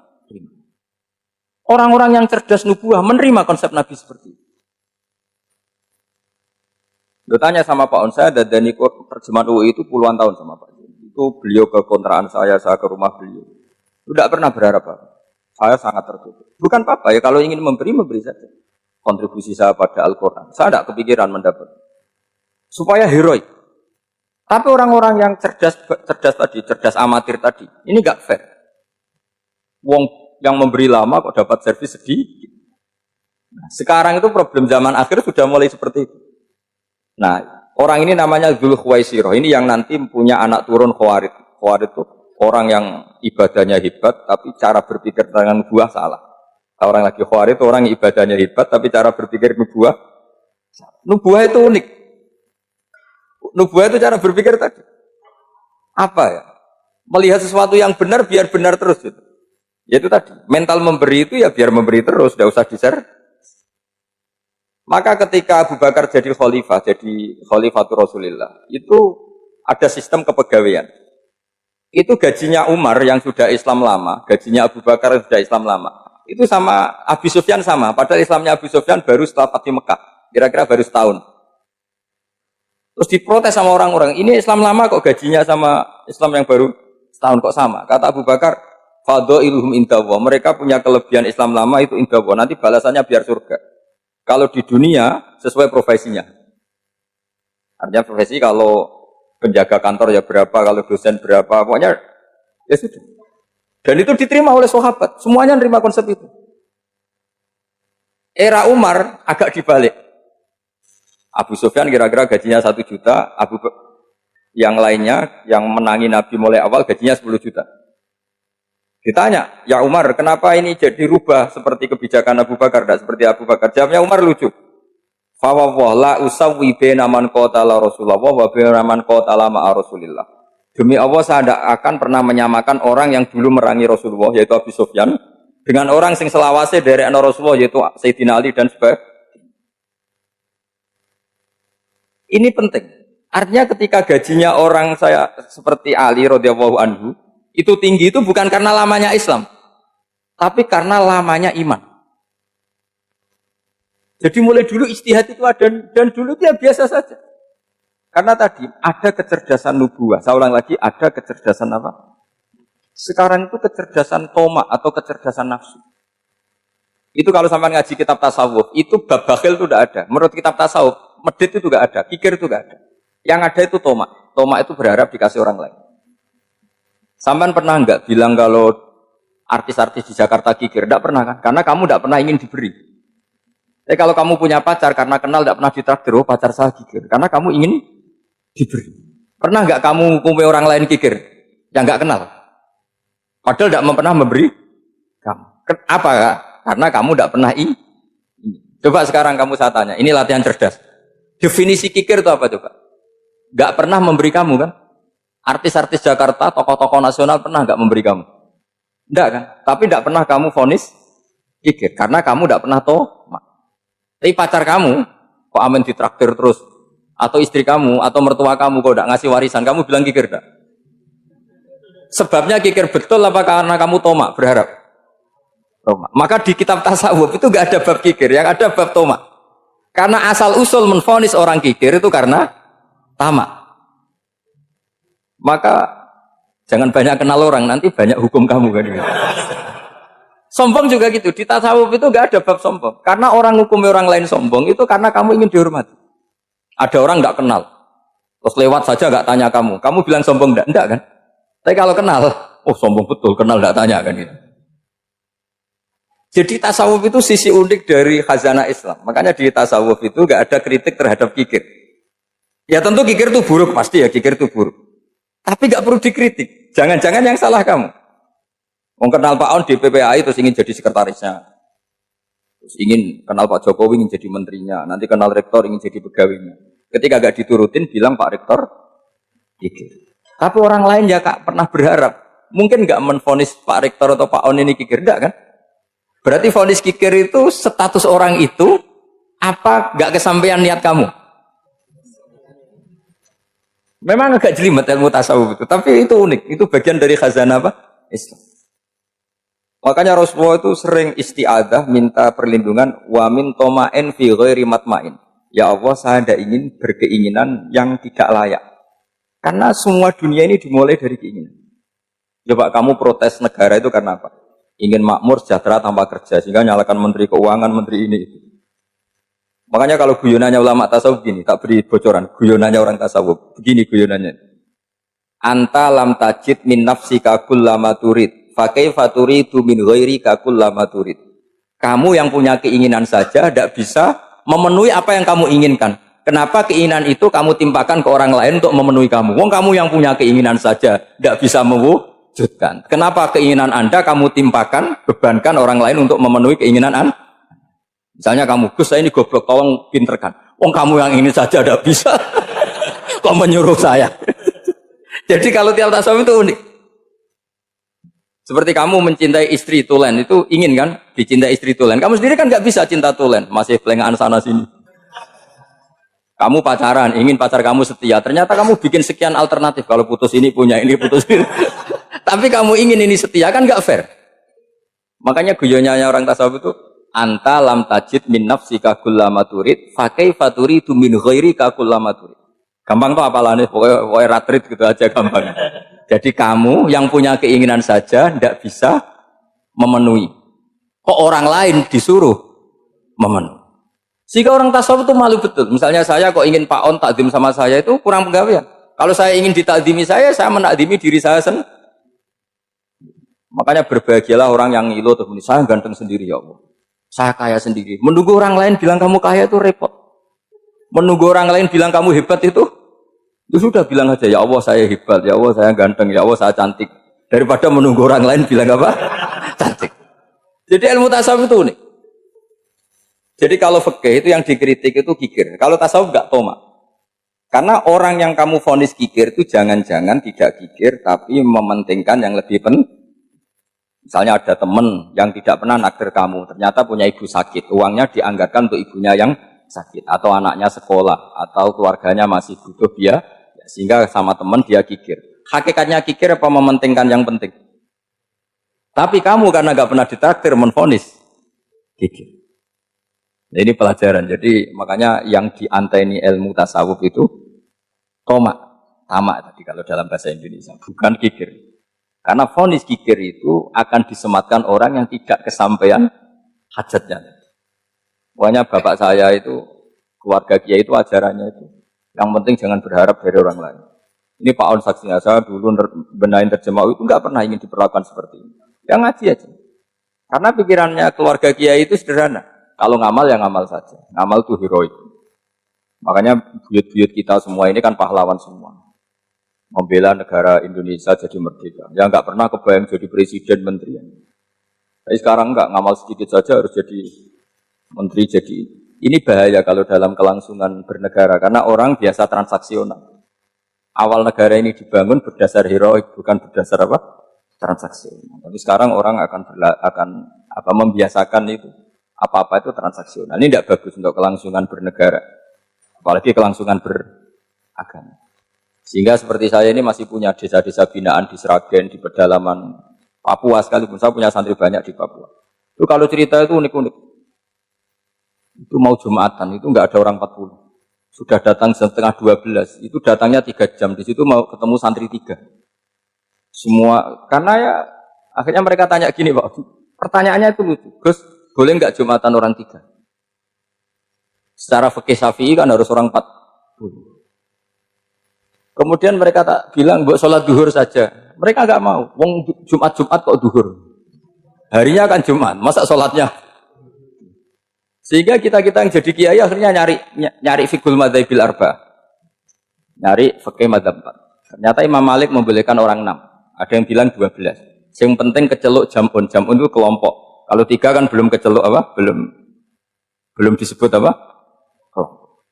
Orang-orang yang cerdas nubuah menerima konsep Nabi seperti itu. Gue tanya sama Pak On, saya dan Niko terjemahan UI itu puluhan tahun sama Pak. Itu beliau ke kontrakan saya ke rumah beliau. Tidak pernah berharap apa. Saya sangat tertutup. Bukan apa-apa ya, kalau ingin memberi saja. Kontribusi saya pada Al-Quran. Saya tidak kepikiran mendapat. Supaya heroik. Tapi orang-orang yang cerdas amatir tadi, ini gak fair. Wong yang memberi lama kok dapat servis sedikit. Nah, sekarang itu problem zaman akhir sudah mulai seperti itu. Nah, orang ini namanya Dzulkhuwaisirah. Ini yang nanti punya anak turun Khawarid. Khawarid itu orang yang ibadahnya hebat, tapi cara berpikir dengan buah salah. Orang lagi Khawarid itu orang yang ibadahnya hebat, tapi cara berpikir nubuah. Nubuah itu unik. Nubuah itu cara berpikir tadi. Apa ya? Melihat sesuatu yang benar, biar benar terus. Gitu. Yaitu tadi, mental memberi itu ya biar memberi terus, tidak usah di-share. Maka ketika Abu Bakar jadi khalifatul Rasulillah, itu ada sistem kepegawaian. Itu gajinya Umar yang sudah Islam lama, gajinya Abu Bakar yang sudah Islam lama. Itu sama Abu Sufyan sama, padahal Islamnya Abu Sufyan baru setelah Fathu Mekah, kira-kira baru setahun. Terus diprotes sama orang-orang, ini Islam lama kok gajinya sama Islam yang baru setahun kok sama. Kata Abu Bakar, fadailuhum indallah, mereka punya kelebihan Islam lama itu indallah, nanti balasannya biar surga. Kalau di dunia sesuai profesinya. Artinya profesi kalau penjaga kantor ya berapa, kalau dosen berapa, pokoknya ya sudah. Dan itu diterima oleh sahabat, semuanya menerima konsep itu. Era Umar agak dibalik. Abu Sufyan kira-kira gajinya 1 juta, yang lainnya yang menangi Nabi mulai awal gajinya 10 juta. Ditanya, ya Umar, kenapa ini jadi rubah seperti kebijakan Abu Bakar, tidak seperti Abu Bakar? Jawabnya Umar lucu. Fawwah la usawwi baina man qatala Rasulullah wa baina man qatala ma'a Rasulillah. Demi Allah saya tidak akan pernah menyamakan orang yang dulu merangi Rasulullah yaitu Abu Sufyan dengan orang sing selawase dari Rasulullah yaitu Sayyidina Ali dan sebagainya. Ini penting. Artinya ketika gajinya orang saya seperti Ali radhiyallahu anhu itu tinggi itu bukan karena lamanya Islam, tapi karena lamanya iman. Jadi mulai dulu ijtihad itu ada dan dulu dia biasa saja. Karena tadi ada kecerdasan nubuah. Saya ulang lagi, ada kecerdasan apa? Sekarang itu kecerdasan toma atau kecerdasan nafsu. Itu kalau sampai ngaji kitab tasawuf, itu bab bakhil itu tidak ada. Menurut kitab tasawuf, medit itu tidak ada, kikir itu tidak ada. Yang ada itu toma. Toma itu berharap dikasih orang lain. Sampai pernah enggak bilang kalau artis-artis di Jakarta kikir? Tidak pernah kan? Karena kamu tidak pernah ingin diberi. Tapi kalau kamu punya pacar karena kenal tidak pernah ditraktir, oh pacar saya kikir. Karena kamu ingin diberi. Pernah enggak kamu hukumi orang lain kikir? Yang enggak kenal. Padahal tidak pernah memberi kamu. Apa ya? Karena kamu tidak pernah ini. Coba sekarang kamu saya tanya, ini latihan cerdas. Definisi kikir itu apa coba? Enggak pernah memberi kamu kan? Artis-artis Jakarta, tokoh-tokoh nasional pernah nggak memberi kamu? Enggak kan? Tapi enggak pernah kamu vonis kikir. Karena kamu enggak pernah Tapi pacar kamu, kok amin ditraktir terus? Atau istri kamu, atau mertua kamu, kok enggak ngasih warisan? Kamu bilang kikir enggak? Sebabnya kikir betul apa karena kamu tomak, berharap? Tomak. Maka di kitab tasawuf itu enggak ada bab kikir, yang ada bab tomak. Karena asal usul menvonis orang kikir itu karena tamak. Maka jangan banyak kenal orang, nanti banyak hukum kamu kan. Sombong juga gitu, di tasawuf itu enggak ada bab sombong. Karena orang hukumi orang lain sombong itu karena kamu ingin dihormati. Ada orang enggak kenal, terus lewat saja enggak tanya kamu bilang sombong enggak kan? Tapi kalau kenal, oh sombong betul, kenal enggak tanya kan gitu. Jadi tasawuf itu sisi unik dari khazanah Islam. Makanya di tasawuf itu nggak ada kritik terhadap kikir. Ya tentu kikir itu buruk, pasti ya kikir itu buruk. Tapi nggak perlu dikritik. Jangan-jangan yang salah kamu. Mau kenal Pak On di PPAI terus ingin jadi sekretarisnya. Terus ingin kenal Pak Jokowi ingin jadi menterinya. Nanti kenal rektor ingin jadi pegawainya. Ketika nggak diturutin bilang Pak Rektor kikir. Tapi orang lain ya Kak pernah berharap. Mungkin nggak menvonis Pak Rektor atau Pak On ini kikir, enggak kan? Berarti vonis kikir itu status orang itu apa nggak kesampaian niat kamu? Memang agak jelimet ilmu tasawuf itu, tapi itu unik. Itu bagian dari khazanah apa? Islam. Makanya Rasulullah itu sering isti'adah minta perlindungan wa min toma'in fi ghairi matma'in. Ya Allah, saya tidak ingin berkeinginan yang tidak layak. Karena semua dunia ini dimulai dari keinginan. Coba kamu protes negara itu karena apa? Ingin makmur, sejahtera tanpa kerja, sehingga nyalakan menteri keuangan, menteri ini itu. Makanya kalau guyonannya ulama tasawuf gini, tak beri bocoran, guyonannya orang tasawuf. Begini guyonannya. Anta lam tajid min nafsika kullama turid, fa kaifa turidu min ghairika kullama turid. Kamu yang punya keinginan saja tidak bisa memenuhi apa yang kamu inginkan. Kenapa keinginan itu kamu timpakan ke orang lain untuk memenuhi kamu? Wong kamu yang punya keinginan saja tidak bisa mewujudkan. Kenapa keinginan Anda kamu timpakan, bebankan orang lain untuk memenuhi keinginan Anda? Misalnya kamu, Gus saya ini goblok, tolong pinterkan. Wong kamu yang ini saja tidak bisa. Kok menyuruh saya? Jadi kalau tiap tasawuf itu unik. Seperti kamu mencintai istri tulen, itu ingin kan dicintai istri tulen. Kamu sendiri kan nggak bisa cinta tulen, masih pelengahan sana sini. Kamu pacaran, ingin pacar kamu setia. Ternyata kamu bikin sekian alternatif. Kalau putus ini punya ini, putus ini. Tapi kamu ingin ini setia, kan nggak fair. Makanya guyonanya orang tasawuf itu, anta lam tajid min nafsika kullama turid, fa kaifa turidu min ghairika kullama turid. Gampang tuh apalane, pokoknya ratrit gitu aja gampang. Jadi kamu yang punya keinginan saja tidak bisa memenuhi. Kok orang lain disuruh memenuhi? Sehingga orang tasawuf itu malu betul. Misalnya saya kok ingin Pak On takdim sama saya itu kurang penggawean. Kalau saya ingin ditakdimi saya menakdimi diri saya sendiri. Makanya berbahagialah orang yang ngilu terus muni, saya ganteng sendiri ya Allah. Saya kaya sendiri. Menunggu orang lain bilang kamu kaya itu repot. Menunggu orang lain bilang kamu hebat itu sudah bilang aja ya Allah saya hebat, ya Allah saya ganteng, ya Allah saya cantik. Daripada menunggu orang lain bilang apa? Cantik. Jadi ilmu tasawuf itu unik. Jadi kalau fikih itu yang dikritik itu kikir. Kalau tasawuf enggak toma. Karena orang yang kamu vonis kikir itu jangan-jangan tidak kikir tapi mementingkan yang lebih penting. Misalnya ada teman yang tidak pernah naksir kamu, ternyata punya ibu sakit, uangnya dianggarkan untuk ibunya yang sakit, atau anaknya sekolah, atau keluarganya masih butuh biaya, sehingga sama teman dia kikir. Hakikatnya kikir apa mementingkan yang penting? Tapi kamu karena nggak pernah ditakdir menvonis kikir. Nah, ini pelajaran. Jadi makanya yang dianteni ilmu tasawuf itu tamak tadi kalau dalam bahasa Indonesia, bukan kikir. Karena vonis kikir itu akan disematkan orang yang tidak kesampaian hajatnya. Pokoknya bapak saya itu, keluarga kiai itu ajarannya itu. Yang penting jangan berharap dari orang lain. Ini Pak On saksinya, saya dulu benahin terjemah itu nggak pernah ingin diperlakukan seperti ini. Ya ngaji aja. Karena pikirannya keluarga kiai itu sederhana. Kalau ngamal ya ngamal saja. Ngamal itu heroik. Makanya buyut-buyut kita semua ini kan pahlawan semua. Membela negara Indonesia jadi merdeka. Ya nggak pernah kebayang jadi presiden, menteri. Tapi sekarang nggak, ngamal sedikit saja harus jadi menteri. Jadi ini bahaya kalau dalam kelangsungan bernegara karena orang biasa transaksional. Awal negara ini dibangun berdasar heroik, bukan berdasar apa? Transaksional. Tapi sekarang orang akan membiasakan itu apa-apa itu transaksional. Ini tidak bagus untuk kelangsungan bernegara, apalagi kelangsungan beragama. Sehingga seperti saya ini masih punya desa-desa binaan di Sragen, di pedalaman Papua sekalipun. Saya punya santri banyak di Papua. Itu kalau cerita itu unik-unik. Itu mau Jumatan, itu enggak ada orang 40. Sudah datang setengah 12. Itu datangnya 3 jam. Di situ mau ketemu santri 3. Semua, karena ya akhirnya mereka tanya gini Pak. Pertanyaannya itu lucu. Gus, boleh enggak Jumatan orang 3? Secara fikih Syafi'i kan harus orang 40. Kemudian mereka tak bilang buat sholat duhur saja. Mereka nggak mau. Wong Jumat kok duhur. Harinya kan Jumat, masa sholatnya? Sehingga kita yang jadi kiai akhirnya nyari fikul madzhabil arba, nyari fikih madzhab 4. Ternyata Imam Malik membolehkan orang 6. Ada yang bilang 12. Yang penting keceluk jamun itu kelompok. Kalau 3 kan belum keceluk apa? Belum disebut apa? Kelompok.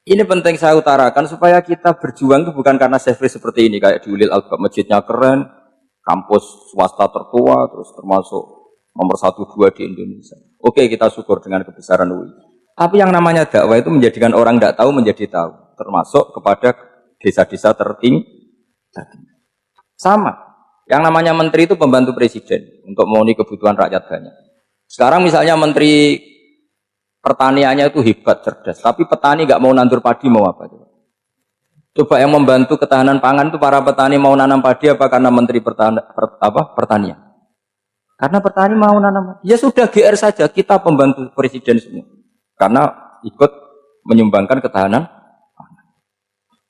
Ini penting saya utarakan supaya kita berjuang itu bukan karena sefri seperti ini kayak di Ulil Albab, masjidnya keren, kampus swasta tertua, terus termasuk nomor 1 2 di Indonesia. Oke, kita syukur dengan kebesaran UI. Tapi yang namanya dakwah itu menjadikan orang tidak tahu menjadi tahu, termasuk kepada desa-desa tertinggi. Sama. Yang namanya menteri itu pembantu presiden untuk memenuhi kebutuhan rakyat banyak. Sekarang misalnya menteri pertaniannya itu hebat, cerdas, tapi petani nggak mau nandur padi, mau apa? Coba yang membantu ketahanan pangan itu para petani mau nanam padi apa karena menteri pertanian? Karena petani mau nanam. Ya sudah GR saja, kita pembantu presiden semua. Karena ikut menyumbangkan ketahanan.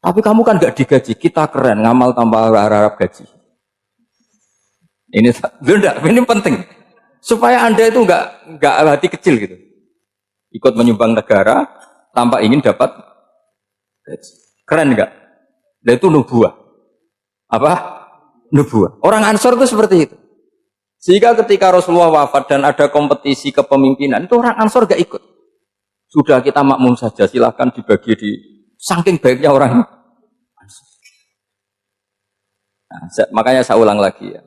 Tapi kamu kan nggak digaji, kita keren, ngamal tanpa harap gaji. Ini penting. Supaya Anda itu nggak hati kecil gitu. Ikut menyumbang negara tanpa ingin dapat gaji. Keren nggak? Dan itu nubuah. Apa? Nubuah. Orang Ansor itu seperti itu. Sehingga ketika Rasulullah wafat dan ada kompetisi kepemimpinan, itu orang Ansor gak ikut. Sudah kita makmum saja, silahkan dibagi di saking baiknya orang. Nah, makanya saya ulang lagi ya.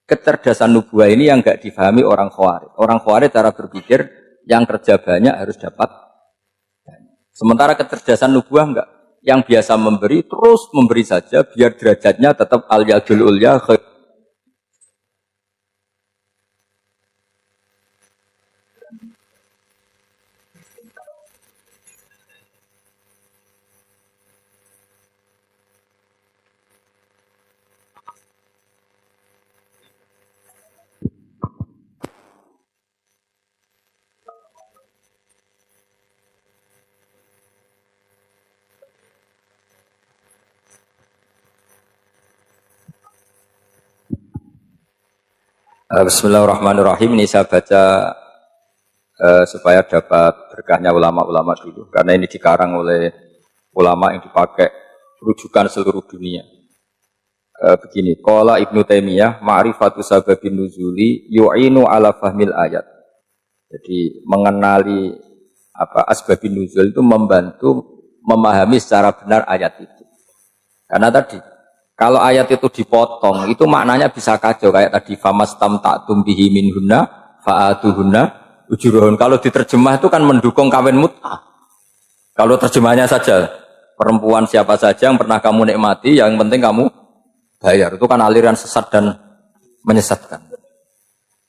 Kecerdasan nubuah ini yang gak difahami orang Khawarij. Orang Khawarij cara berpikir yang kerja banyak harus dapat. Sementara kecerdasan nubuah enggak. Yang biasa memberi terus memberi saja biar derajatnya tetap al-yadul ulya. Bismillahirrahmanirrahim. Ini saya baca supaya dapat berkahnya ulama-ulama dulu. Karena ini dikarang oleh ulama yang dipakai rujukan seluruh dunia. Begini, qala Ibnu Taimiyah, ma'rifatu sababin nuzuli yu'inu ala fahmil ayat. Jadi mengenali asbabin nuzul itu membantu memahami secara benar ayat itu. Karena tadi kalau ayat itu dipotong, itu maknanya bisa kacau. Kayak tadi, famastam ta'tum bihi minhunna fa'atuhunna ujuruhun. Kalau diterjemah itu kan mendukung kawin mut'ah. Kalau terjemahnya saja, perempuan siapa saja yang pernah kamu nikmati, yang penting kamu bayar. Itu kan aliran sesat dan menyesatkan.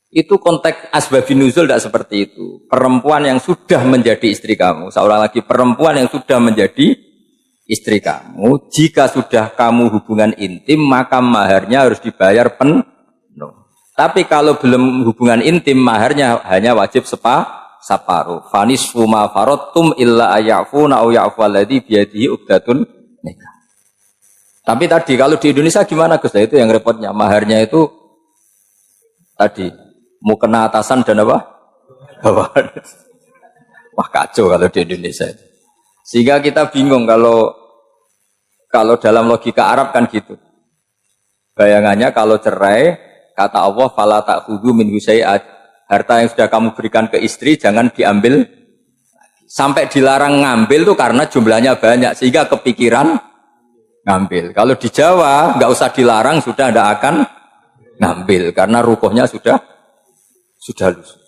Itu konteks asbabun nuzul tidak seperti itu. Perempuan yang sudah menjadi istri kamu, seorang lagi perempuan yang sudah menjadi istri kamu, jika sudah kamu hubungan intim, maka maharnya harus dibayar penuh. Tapi kalau belum hubungan intim, maharnya hanya wajib separuh. Fanisfu ma faradtum illa ayafuna au ya'fu alladhi biyadihi uqdatun nikah. Tapi tadi kalau di Indonesia gimana Gus? Itu yang repotnya, maharnya itu tadi mukena atasan dan apa? Bawahan. Wah kacau kalau di Indonesia. Sehingga kita bingung kalau dalam logika Arab kan gitu. Bayangannya kalau cerai, kata Allah, fala ta'khudhu min syai'at. Harta yang sudah kamu berikan ke istri jangan diambil. Sampai dilarang ngambil tuh karena jumlahnya banyak sehingga kepikiran ngambil. Kalau di Jawa nggak usah dilarang sudah tidak akan ngambil karena rukuhnya sudah lusuh.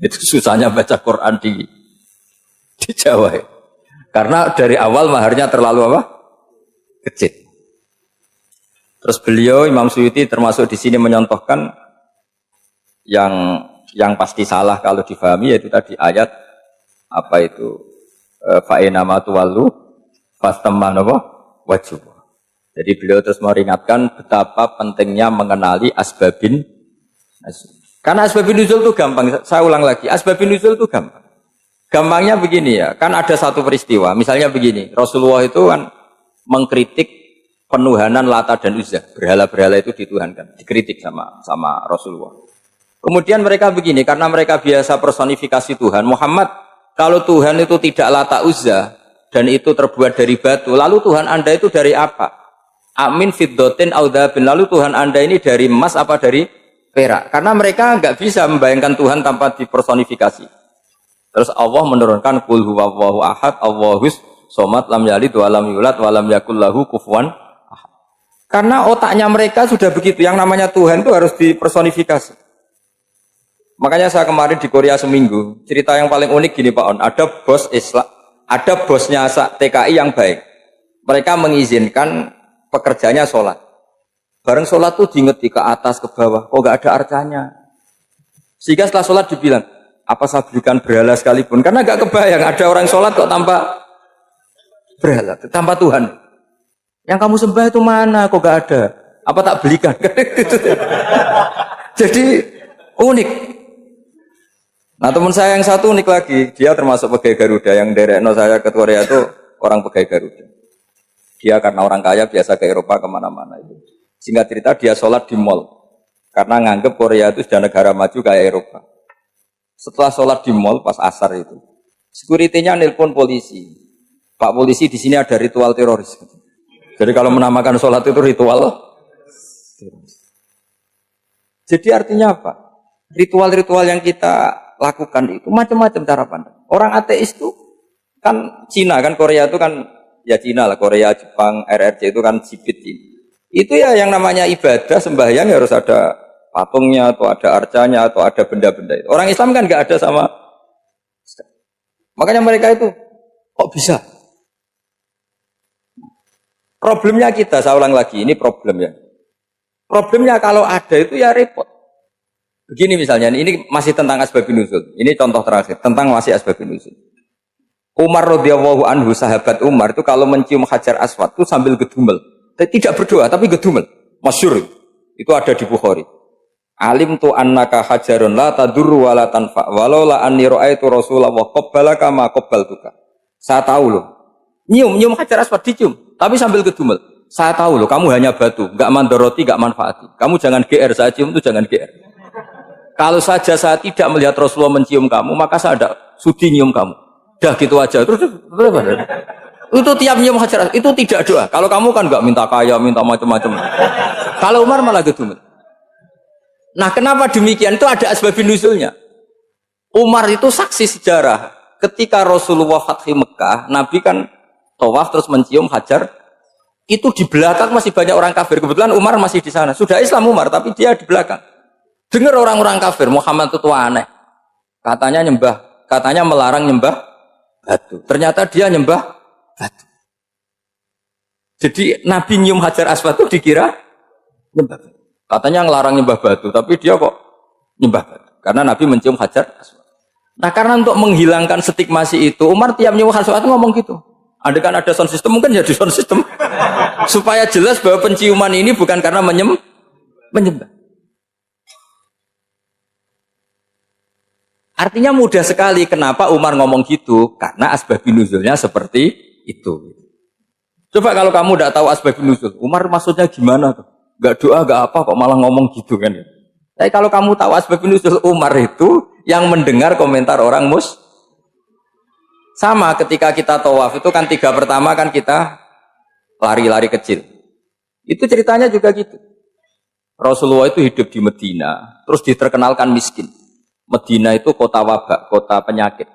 Itu susahnya baca Quran di Jawa ya. Karena dari awal maharnya terlalu apa? Kecil. Terus beliau Imam Suyuti termasuk di sini menyontohkan yang pasti salah kalau difahami yaitu tadi ayat apa itu fa'inama tuwallu fastamman wajib. Jadi beliau terus meringatkan betapa pentingnya mengenali asbabin nuzul. Karena asbabin nuzul itu gampang. Saya ulang lagi, asbabin nuzul itu gampang. Gampangnya begini ya, kan ada satu peristiwa. Misalnya begini, Rasulullah itu kan mengkritik penuhanan Lata dan Uzza, berhala-berhala itu dituhankan, dikritik sama Rasulullah. Kemudian mereka begini, karena mereka biasa personifikasi Tuhan. Muhammad, kalau Tuhan itu tidak Lata Uzza dan itu terbuat dari batu, lalu Tuhan Anda itu dari apa? Amin fiddotin audabin, lalu Tuhan Anda ini dari emas apa dari perak? Karena mereka nggak bisa membayangkan Tuhan tanpa dipersonifikasi. Terus Allah menurunkan qul huwallahu ahad, Allahus somad, lam yalid wa lam yulad wa lam yakul lahu kufuwan ahad. Karena otaknya mereka sudah begitu, yang namanya Tuhan itu harus dipersonifikasi. Makanya saya kemarin di Korea seminggu, cerita yang paling unik gini Pak On, ada bos Islam, ada bosnya TKI yang baik. Mereka mengizinkan pekerjanya sholat. Bareng sholat tuh diingeti ke atas, ke bawah, kok gak ada arcanya. Sehingga setelah sholat dibilang, apa saya berikan berhala sekalipun? Karena gak kebayang, ada orang sholat kok tanpa berhala, tanpa Tuhan. Yang kamu sembah itu mana? Kok gak ada? Apa tak belikan? Jadi unik. Nah teman saya yang satu unik lagi, dia termasuk pegawai Garuda, yang derekno saya ke Korea itu orang pegawai Garuda. Dia karena orang kaya biasa ke Eropa kemana-mana itu. Singkat cerita dia sholat di mall, karena nganggep Korea itu sudah negara maju kayak Eropa. Setelah sholat di mall pas asar itu, security-nya nelpon polisi. Pak polisi di sini ada ritual teroris. Jadi kalau menamakan sholat itu ritual teroris. Jadi artinya apa? Ritual-ritual yang kita lakukan itu macam-macam cara pandang. Orang ateis itu kan Cina, kan Korea itu kan ya Cina lah, Korea, Jepang, RRC itu kan sipit ini. Itu ya yang namanya ibadah sembahyang harus ada patungnya atau ada arcanya atau ada benda-benda itu. Orang Islam kan nggak ada sama. Makanya mereka itu kok bisa? Problemnya kita, saya ulang lagi, ini problem ya. Problemnya kalau ada itu ya repot. Begini misalnya, ini masih tentang asbabun nuzul. Ini contoh terakhir, tentang masih asbabun nuzul. Umar radhiyallahu anhu, sahabat Umar itu kalau mencium Hajar Aswad itu sambil gedumel. Tidak berdoa, tapi gedumel. Masyhur. Itu ada di Bukhari. Alim tu annaka hajarun la tadurru wa la tanfa. Walau la anni ra'aitu Rasulullah qabbalaka ma qabbaltuka. Saya tahu loh. Nyium Hajar Aswad dicium, tapi sambil gedumel. Saya tahu loh, kamu hanya batu, enggak mandoroti, enggak manfaati. Kamu jangan GR, saya cium itu jangan GR. Kalau saja saya tidak melihat Rasulullah mencium kamu, maka saya ada sudi nyium kamu. Dah gitu aja. Terus itu tiap nyium Hajar itu tidak doa. Kalau kamu kan enggak minta kaya, minta macam-macam. Kalau Umar malah gedumel. Nah, kenapa demikian? Itu ada asbabun nuzulnya. Umar itu saksi sejarah. Ketika Rasulullah Fathi Mekah, Nabi kan tawaf terus mencium Hajar. Itu di belakang masih banyak orang kafir. Kebetulan Umar masih di sana. Sudah Islam Umar, tapi dia di belakang. Dengar orang-orang kafir, Muhammad itu aneh. Katanya melarang nyembah batu. Ternyata dia nyembah batu. Jadi Nabi nyium Hajar Aswad itu dikira nyembah batu. Katanya ngelarang nyembah batu, tapi dia kok nyembah batu. Karena Nabi mencium Hajar Aswad. Nah karena untuk menghilangkan stigmasi itu, Umar tiap nyium Hajar Aswad ngomong gitu. Andai kan ada sound system, mungkin jadi sound system. Supaya jelas bahwa penciuman ini bukan karena menyembah. Artinya mudah sekali kenapa Umar ngomong gitu, karena asbabun nuzulnya seperti itu. Coba kalau kamu tidak tahu asbabun nuzul, Umar maksudnya gimana tuh? Gak doa, gak apa, kok malah ngomong gitu kan? Tapi kalau kamu tahu asbabun nuzul Umar itu yang mendengar komentar orang sama ketika kita tawaf itu kan 3 pertama kan kita lari-lari kecil. Itu ceritanya juga gitu. Rasulullah itu hidup di Medina, terus diterkenalkan miskin. Medina itu kota wabak, kota penyakit,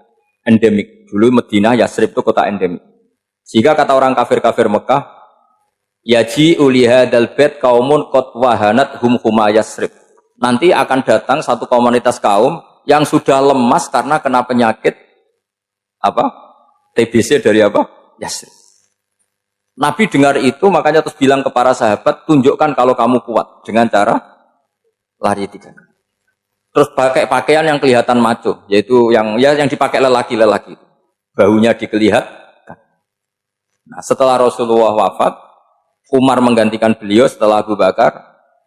endemik. Dulu Medina, Yasrib itu kota endemik. Sehingga kata orang kafir-kafir Mekah, yaji ulihadal bait kaumun qad wahanat hum huma Yasrib. Nanti akan datang satu komunitas kaum yang sudah lemas karena kena penyakit TBC dari Yasrib. Nabi dengar itu makanya terus bilang ke para sahabat, tunjukkan kalau kamu kuat dengan cara lari 3 kali. Terus pakai pakaian yang kelihatan maco, yaitu yang dipakai lelaki-lelaki. Bahunya dikelihatan. Nah, setelah Rasulullah wafat, Umar menggantikan beliau setelah Abu Bakar.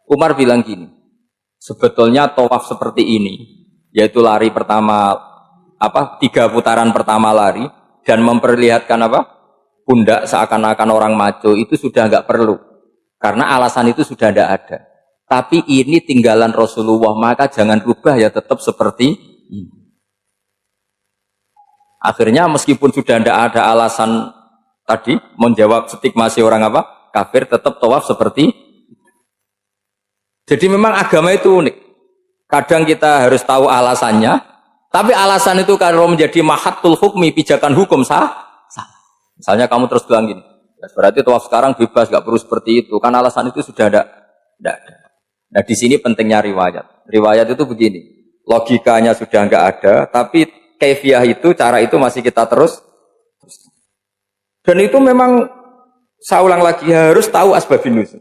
Umar bilang gini, sebetulnya tawaf seperti ini, yaitu lari pertama 3 putaran pertama lari dan memperlihatkan pundak seakan-akan orang maco itu sudah enggak perlu. Karena alasan itu sudah tidak ada. Tapi ini tinggalan Rasulullah, maka jangan rubah ya tetap seperti ini. Akhirnya meskipun sudah tidak ada alasan tadi menjawab stigmasi orang apa? Kafir, tetap tawaf seperti itu. Jadi memang agama itu unik. Kadang kita harus tahu alasannya, tapi alasan itu kalau menjadi mahatul hukmi, pijakan hukum sah. Misalnya kamu terus bilang gini, ya berarti tawaf sekarang bebas, gak perlu seperti itu. Kan alasan itu sudah ada. Nah di sini pentingnya riwayat. Riwayat itu begini, logikanya sudah nggak ada, tapi kaifiah itu, cara itu masih kita terus. Dan itu memang, saya ulang lagi, harus tahu asbabun nuzul.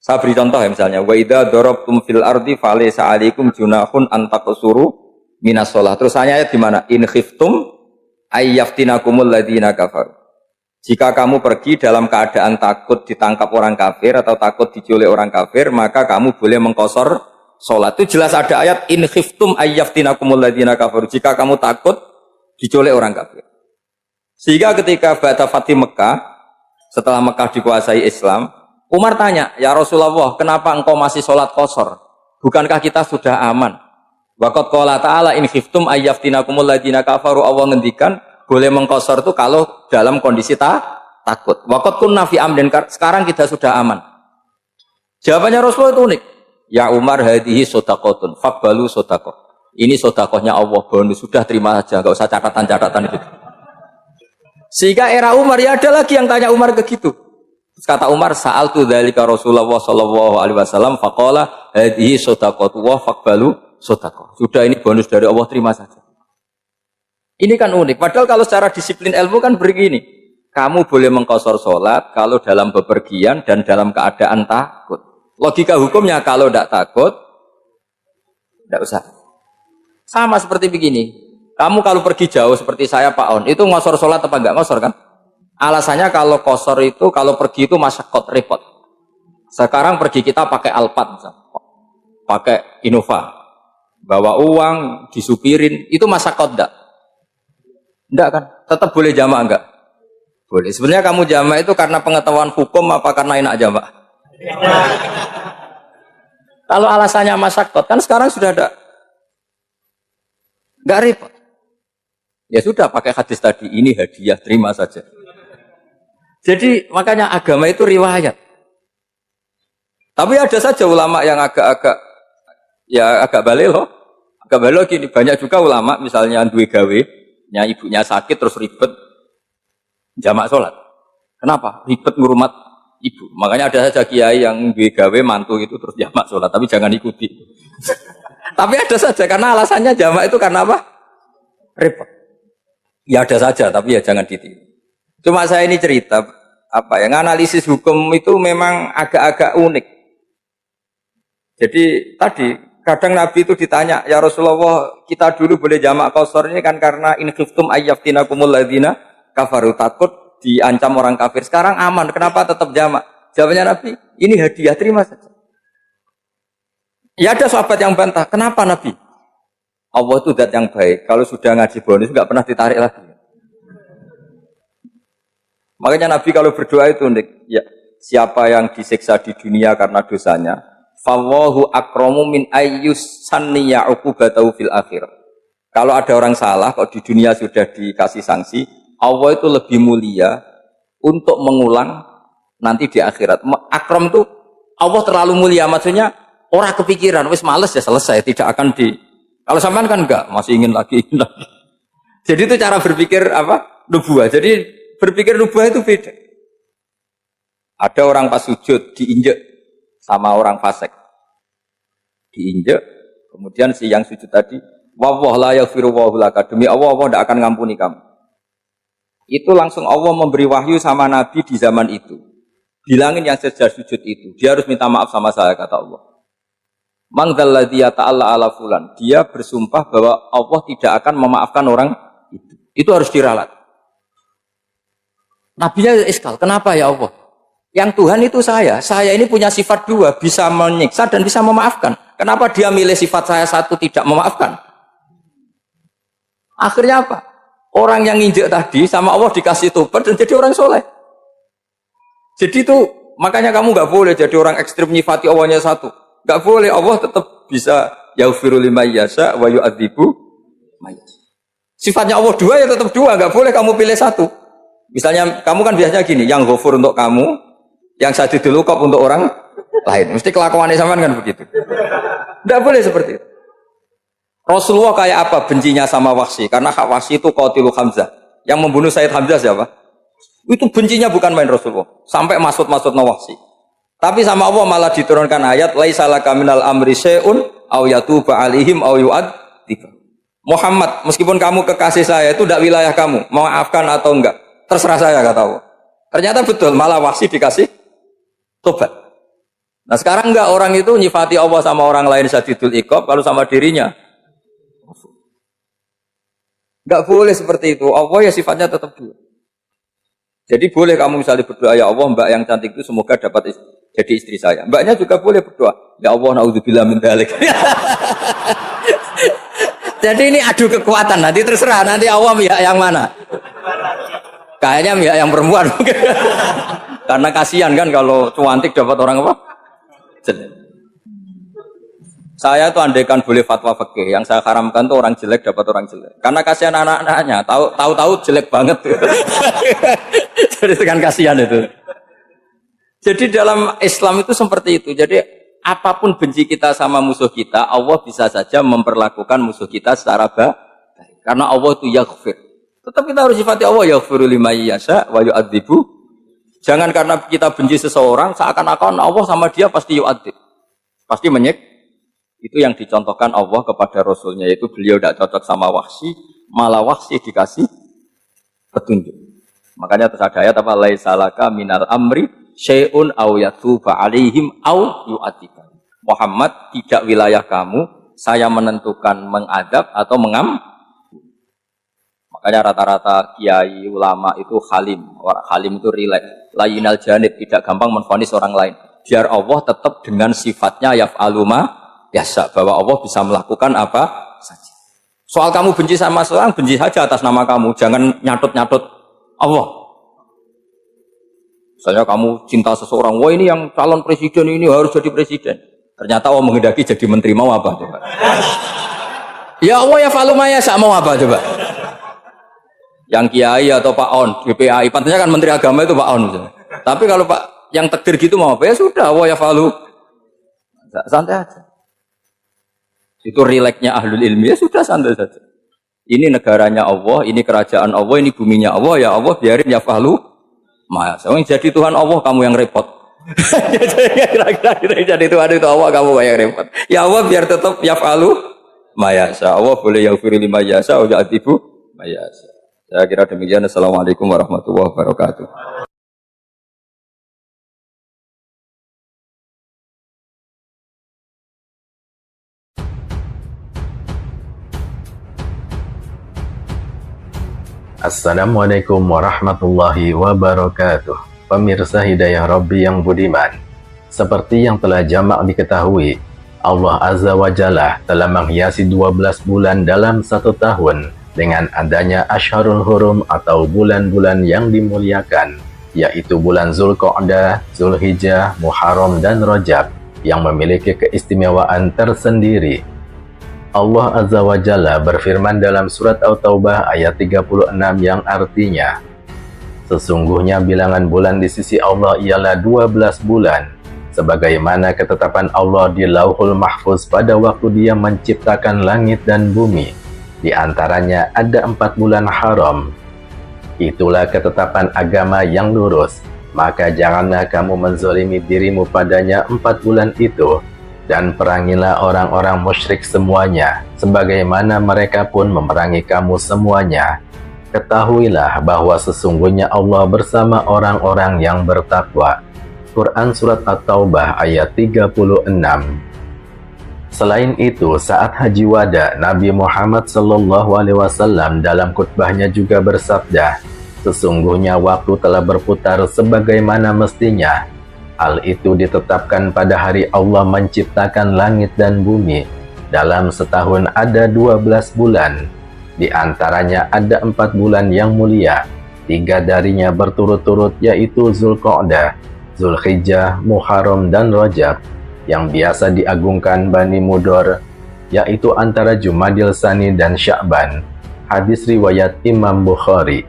Saya beri contoh ya misalnya, wa idza darabtum fil ardi falaysa 'alaikum junahun an taqsuru minas shalah. Terus ayat di mana? In khiftum ayyaftinakumul ladzina kafaru. Jika kamu pergi dalam keadaan takut ditangkap orang kafir atau takut diculik orang kafir, maka kamu boleh mengqasar salat. Itu jelas ada ayat in khiftum ayyaftinakumul ladzina kafaru. Jika kamu takut diculik orang kafir. Sehingga ketika ba'da Fatih Mekah, setelah Mekah dikuasai Islam, Umar tanya, ya Rasulullah, kenapa engkau masih sholat qasar? Bukankah kita sudah aman? Waqad qala ta'ala in khiftum ayyaftinakumul ladzina kafaru. Allah ngendikan boleh mengqasar itu kalau dalam kondisi takut. Waqad kunna fi amrin, sekarang kita sudah aman. Jawabannya Rasulullah itu unik. Ya Umar, hadhihi shadaqatun faqbalu shadaqah. Ini sedekahnya Allah, bonus, sudah terima saja, enggak usah catatan-catatan itu. Sehingga era Umar ya ada lagi yang tanya Umar begitu. Terus kata Umar, sa'altu dzalika Rasulullah sallallahu alaihi wasallam faqala hadhihi shadaqatu wa faqbalu shadaqah. Sudah ini bonus dari Allah, terima saja. Ini kan unik. Padahal kalau secara disiplin ilmu kan begini. Kamu boleh mengqasar salat kalau dalam bepergian dan dalam keadaan takut. Logika hukumnya kalau tidak takut tidak usah. Sama seperti begini. Kamu kalau pergi jauh seperti saya Pak On, itu ngosor salat apa enggak ngosor kan? Alasannya kalau kosor itu, kalau pergi itu masyakot repot. Sekarang pergi kita pakai Alphard, pakai Innova, bawa uang, disupirin, itu masyakot enggak? Enggak kan? Tetap boleh jamaah enggak? Boleh. Sebenarnya kamu jamaah itu karena pengetahuan hukum apa karena enak jamaah? Kalau alasannya masyakot, kan sekarang sudah ada. Enggak repot. Ya sudah pakai hadis tadi, ini hadiah, terima saja. Jadi makanya agama itu riwayat. Tapi ada saja ulama yang agak balik loh. Agak balik gini, banyak juga ulama misalnya duwe gawe, ibunya sakit terus ribet jamak sholat. Kenapa? Ribet ngurumat ibu. Makanya ada saja kiai yang duwe gawe mantu itu terus jamak sholat, tapi jangan ikuti. Tapi ada saja karena alasannya jamak itu karena apa? Repot. Ya ada saja, tapi ya jangan ditiru. Cuma saya ini cerita apa yang analisis hukum itu memang agak-agak unik. Jadi tadi kadang Nabi itu ditanya, ya Rasulullah, kita dulu boleh jamak qasar ini kan karena in khiftum ayyaftinakumul ladzina kafaru, takut diancam orang kafir. Sekarang aman, kenapa tetap jamak? Jawabnya Nabi, ini hadiah, terima saja. Ya ada sahabat yang bantah, kenapa Nabi? Allah itu zat yang baik, kalau sudah ngaji bonus nggak pernah ditarik lagi. Makanya Nabi kalau berdoa itu ya, siapa yang disiksa di dunia karena dosanya, fallahu akramu min ayyus sanniya uqubatahu fil akhir. Kalau ada orang salah kok di dunia sudah dikasih sanksi, Allah itu lebih mulia untuk mengulang nanti di akhirat. Akram itu Allah terlalu mulia, maksudnya orang kepikiran wis males ya selesai, tidak akan di. Kalau sampean kan enggak, masih ingin lagi. Jadi itu cara berpikir apa? Nubuah. Jadi berpikir nubuah itu beda. Ada orang pas sujud diinjek sama orang fasik. Diinjek, kemudian si yang sujud tadi, wallahu la yaghfiru wallahu laka, demi Allah tidak akan ngampuni kamu. Itu langsung Allah memberi wahyu sama Nabi di zaman itu. Bilangin yang sedang sujud itu, dia harus minta maaf sama saya, kata Allah. Man dzalladzi yata'alla ala fulan, dia bersumpah bahwa Allah tidak akan memaafkan orang itu. Itu harus diralat. Nabinya iskal, kenapa ya Allah? Yang Tuhan itu saya ini punya sifat dua, bisa menyiksa dan bisa memaafkan. Kenapa dia milih sifat saya satu tidak memaafkan? Akhirnya apa? Orang yang nginjek tadi sama Allah dikasih tobat dan jadi orang soleh. Jadi itu Makanya kamu nggak boleh jadi orang ekstrim nyifati Allahnya satu. Nggak boleh. Allah tetap bisa yaghfiru liman yasha wa yu'adzibu man yasha. Sifatnya Allah dua ya tetap dua. Nggak boleh kamu pilih satu. Misalnya kamu kan biasanya gini, yang ghafur untuk kamu, yang sadidul uqab untuk orang lain. Mesti kelakuannya sampean kan begitu. Nggak boleh seperti itu. Rasulullah kayak apa bencinya sama Wahsy? Karena Wahsy itu qatilu Hamzah. Yang membunuh Sayyid Hamzah siapa? Itu bencinya bukan main Rasulullah. Sampai maksud-maksud Wahsy. Tapi sama Allah malah diturunkan ayat laisa laka minal amri syai'un aw yatuba alaihim aw yu'adzib. Muhammad, meskipun kamu kekasih saya itu tidak wilayah kamu, maafkan atau enggak, terserah saya kata Allah. Ternyata betul, malah Wahsy dikasih tobat. Nah sekarang enggak, orang itu nyifati Allah sama orang lain syadidul iqab, kalau sama dirinya enggak boleh seperti itu. Allah ya sifatnya tetap dua. Jadi boleh kamu misalnya berdoa, ya Allah mbak yang cantik itu semoga dapat jadi istri saya. Mbaknya juga boleh berdoa, ya Allah naudzubillah min dzalik. Jadi ini adu kekuatan, nanti terserah nanti Allah pihak yang mana. Kayaknya pihak yang perempuan. Karena kasihan kan kalau cantik dapat orang apa? Jelek. Saya tuh andaikan boleh fatwa fikih, yang saya haramkan tuh orang jelek dapat orang jelek. Karena kasihan anak-anaknya, tahu-tahu jelek banget. Jadi kan kasihan itu. Jadi dalam Islam itu seperti itu. Jadi apapun benci kita sama musuh kita, Allah bisa saja memperlakukan musuh kita secara baik. Karena Allah itu yaghfir. Tetap kita harus sifati Allah yaghfiru liman yasha wa yu'adzibu. Jangan karena kita benci seseorang seakan-akan Allah sama dia pasti yu'adzib. Pasti menyik. Itu yang dicontohkan Allah kepada Rasulnya, yaitu beliau tidak cocok sama Wahsy, malah Wahsy dikasih petunjuk. Makanya terus ada ayat apa? Laisa laka minal amri syai'un aw yatuba alaihim aw yu'adzib. Muhammad, tidak wilayah kamu, saya menentukan mengadab atau Makanya rata-rata kiai ulama itu halim. Orang halim itu rileks, layinal janib, tidak gampang menvonis orang lain. Biar Allah tetap dengan sifatnya yaf'alu ma yasha, bahwa Allah bisa melakukan apa saja. Soal kamu benci sama seorang, benci saja atas nama kamu, jangan nyatut-nyatut Allah. Misalnya kamu cinta seseorang, wah ini yang calon presiden ini harus jadi presiden. Ternyata Allah menghendaki jadi menteri, mau apa coba? Ya Allah ya falu maya mau apa coba? Yang kiai atau Pak On, BPAI, pantasnya kan menteri agama itu Pak On. Misalnya. Tapi kalau Pak yang takdir gitu mau apa? Ya sudah, Allah ya falu. Santai aja. Itu rileksnya ahlul ilmi, ya sudah santai saja. Ini negaranya Allah, ini kerajaan Allah, ini buminya Allah, ya Allah biarin ya falu. Masa jadi Tuhan Allah kamu yang repot. Kira-kira jadi Tuhan itu Allah kamu yang repot. Ya Allah biar tetap ya falu mayasa. Allah boleh yaghfiru liman yasha wa yu'adzibu mayasa. Saya kira demikian. Assalamualaikum warahmatullahi wabarakatuh. Assalamualaikum warahmatullahi wabarakatuh. Pemirsa Hidayah Rabbi yang budiman, seperti yang telah jamak diketahui, Allah Azza wa Jalla telah menghiasi 12 bulan dalam 1 tahun dengan adanya Asyharul Hurum atau bulan-bulan yang dimuliakan, yaitu bulan Zulqa'dah, Zulhijjah, Muharram, dan Rajab yang memiliki keistimewaan tersendiri. Allah Azza wa Jalla berfirman dalam surat At-Taubah ayat 36 yang artinya, sesungguhnya bilangan bulan di sisi Allah ialah 12 bulan, sebagaimana ketetapan Allah di Lauhul Mahfuz pada waktu Dia menciptakan langit dan bumi. Di antaranya ada 4 bulan haram. Itulah ketetapan agama yang lurus. Maka janganlah kamu menzalimi dirimu padanya 4 bulan itu, dan perangilah orang-orang musyrik semuanya, sebagaimana mereka pun memerangi kamu semuanya. Ketahuilah bahwa sesungguhnya Allah bersama orang-orang yang bertakwa. Quran Surat At-Taubah ayat 36. Selain itu, saat Haji Wada, Nabi Muhammad SAW dalam khutbahnya juga bersabda, sesungguhnya waktu telah berputar sebagaimana mestinya. Hal itu ditetapkan pada hari Allah menciptakan langit dan bumi. Dalam setahun ada 12 bulan. Di antaranya ada 4 bulan yang mulia. 3 darinya berturut-turut yaitu Zulqa'dah, Zulhijjah, Muharram, dan Rajab yang biasa diagungkan Bani Mudor, yaitu antara Jumadil Tsani dan Sya'ban. Hadis riwayat Imam Bukhari.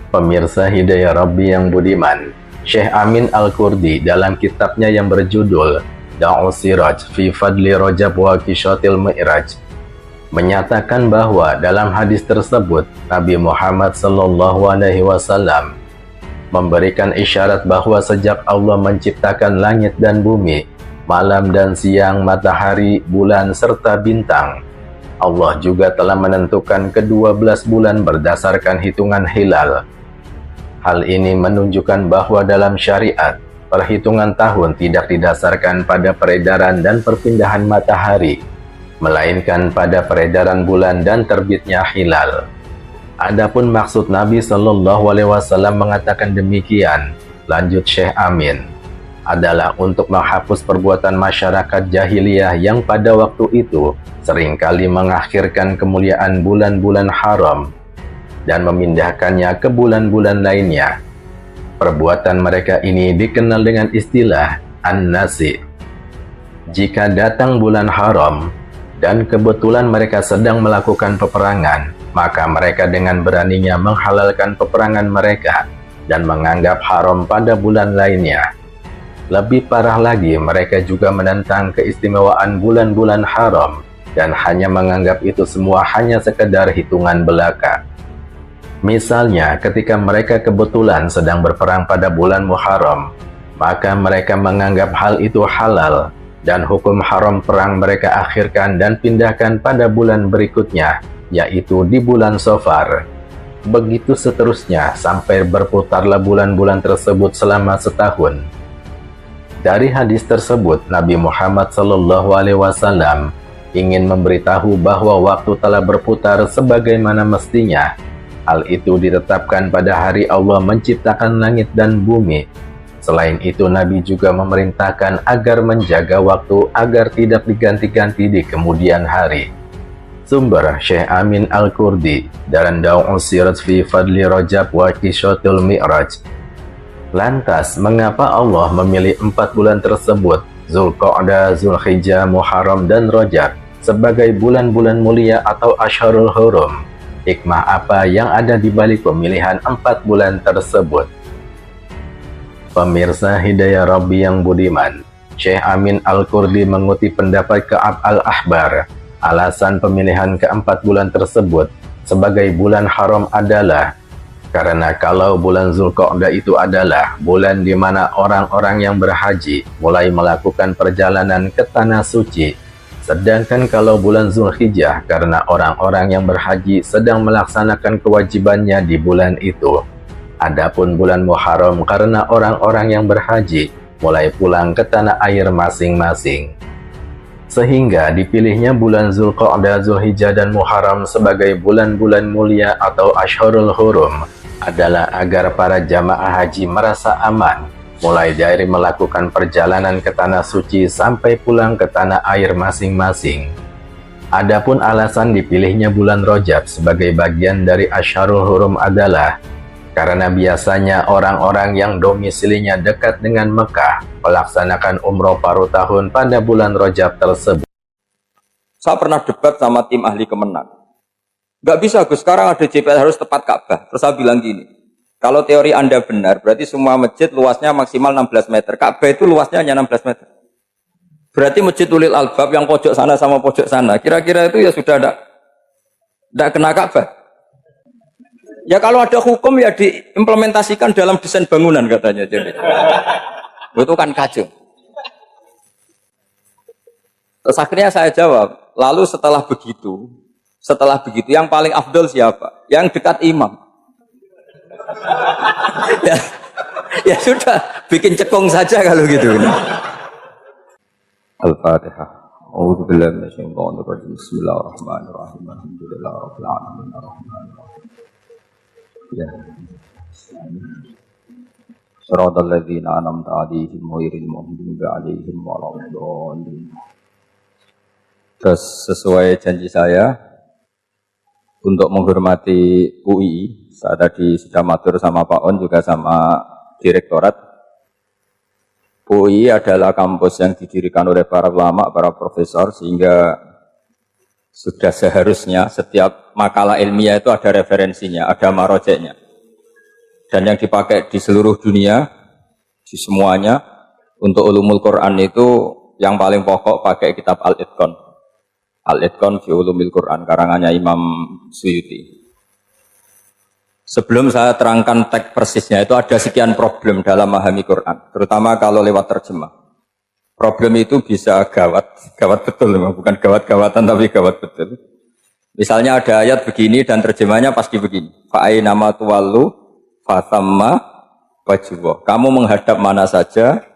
Pemirsa Hidayah Rabbi yang budiman, Syekh Amin Al-Kurdi dalam kitabnya yang berjudul Da'us Siraj fi Fadli Rajab wa Qishatil Mi'raj menyatakan bahwa dalam hadis tersebut Nabi Muhammad SAW memberikan isyarat bahwa sejak Allah menciptakan langit dan bumi, malam dan siang, matahari, bulan, serta bintang, Allah juga telah menentukan ke-12 bulan berdasarkan hitungan hilal. Hal ini menunjukkan bahwa dalam syariat, perhitungan tahun tidak didasarkan pada peredaran dan perpindahan matahari, melainkan pada peredaran bulan dan terbitnya hilal. Adapun maksud Nabi SAW mengatakan demikian, lanjut Syekh Amin, adalah untuk menghapus perbuatan masyarakat jahiliyah yang pada waktu itu seringkali mengakhirkan kemuliaan bulan-bulan haram dan memindahkannya ke bulan-bulan lainnya. Perbuatan mereka ini dikenal dengan istilah an-nasi. Jika datang bulan haram dan kebetulan mereka sedang melakukan peperangan, maka mereka dengan beraninya menghalalkan peperangan mereka dan menganggap haram pada bulan lainnya. Lebih parah lagi, mereka juga menentang keistimewaan bulan-bulan haram dan hanya menganggap itu semua hanya sekedar hitungan belaka. Misalnya, ketika mereka kebetulan sedang berperang pada bulan Muharram, maka mereka menganggap hal itu halal dan hukum haram perang mereka akhirkan dan pindahkan pada bulan berikutnya, yaitu di bulan Safar. Begitu seterusnya sampai berputarlah bulan-bulan tersebut selama setahun. Dari hadis tersebut, Nabi Muhammad SAW ingin memberitahu bahwa waktu telah berputar sebagaimana mestinya. Hal itu ditetapkan pada hari Allah menciptakan langit dan bumi. Selain itu, Nabi juga memerintahkan agar menjaga waktu agar tidak diganti-ganti di kemudian hari. Sumber Syekh Amin Al-Kurdi dalam Da'us Siraj fi Fadli Rajab wa Qishatil Mi'raj. Lantas, mengapa Allah memilih 4 bulan tersebut, Zulqa'dah, Zulhijjah, Muharram, dan Rajab, sebagai bulan-bulan mulia atau Ashharul Hurum? Hikmah apa yang ada di balik pemilihan 4 bulan tersebut? Pemirsa Hidayah Rabbi yang budiman, Syekh Amin Al-Kurdi mengutip pendapat Ka'ab Al-Ahbar. Alasan pemilihan ke-4 bulan tersebut sebagai bulan haram adalah karena kalau bulan Zulqa'dah itu adalah bulan di mana orang-orang yang berhaji mulai melakukan perjalanan ke tanah suci, sedangkan kalau bulan Zulhijjah karena orang-orang yang berhaji sedang melaksanakan kewajibannya di bulan itu. Adapun bulan Muharram karena orang-orang yang berhaji mulai pulang ke tanah air masing-masing. Sehingga dipilihnya bulan Zulqa'dah, Zulhijjah, dan Muharram sebagai bulan-bulan mulia atau Ashharul Hurum adalah agar para jamaah haji merasa aman, mulai dari melakukan perjalanan ke tanah suci sampai pulang ke tanah air masing-masing. Adapun alasan dipilihnya bulan Rajab sebagai bagian dari Ashharul Hurum adalah karena biasanya orang-orang yang domisilinya dekat dengan Mekah melaksanakan umroh paruh tahun pada bulan Rajab tersebut. Saya pernah debat sama tim ahli Kemenang. Nggak bisa Gus, sekarang ada JPL harus tepat Ka'bah. Terus saya bilang gini, kalau teori Anda benar, berarti semua masjid luasnya maksimal 16 meter. Ka'bah itu luasnya hanya 16 meter. Berarti Masjid Ulil Albab yang pojok sana sama pojok sana, kira-kira itu ya sudah tidak kena Ka'bah. Ya kalau ada hukum ya diimplementasikan dalam desain bangunan katanya. Jadi itu kan kacau. Terus akhirnya saya jawab, lalu setelah begitu yang paling afdol siapa? Yang dekat imam. ya sudah, bikin cekung saja kalau gitu. Al-Fatihah. A'udzu billahi minasyaitonir rajim. Bismillahirrahmanirrahim. Alhamdulillahirabbil alamin arrahmanir rahim. Ya. Shiratal ladzina an'amta 'alaihim ghairil maghdubi 'alaihim waladdallin. Terus sesuai janji saya untuk menghormati UI, saya tadi sudah matur sama Pak On juga sama direktorat. UI adalah kampus yang didirikan oleh para ulama, para profesor, sehingga sudah seharusnya setiap makalah ilmiah itu ada referensinya, ada marojeknya. Dan yang dipakai di seluruh dunia, di semuanya, untuk ulumul Quran itu yang paling pokok pakai kitab Al-Itqan. Al-Itqan fi ulumil Quran, karangannya Imam Suyuti. Sebelum saya terangkan teks persisnya, itu ada sekian problem dalam memahami Quran, terutama kalau lewat terjemah. Problem itu bisa gawat betul, bukan gawat-gawatan tapi gawat betul. Misalnya ada ayat begini dan terjemahnya pasti begini. Fa'ainama tuwallu fatamma wajhullah. Kamu menghadap mana saja,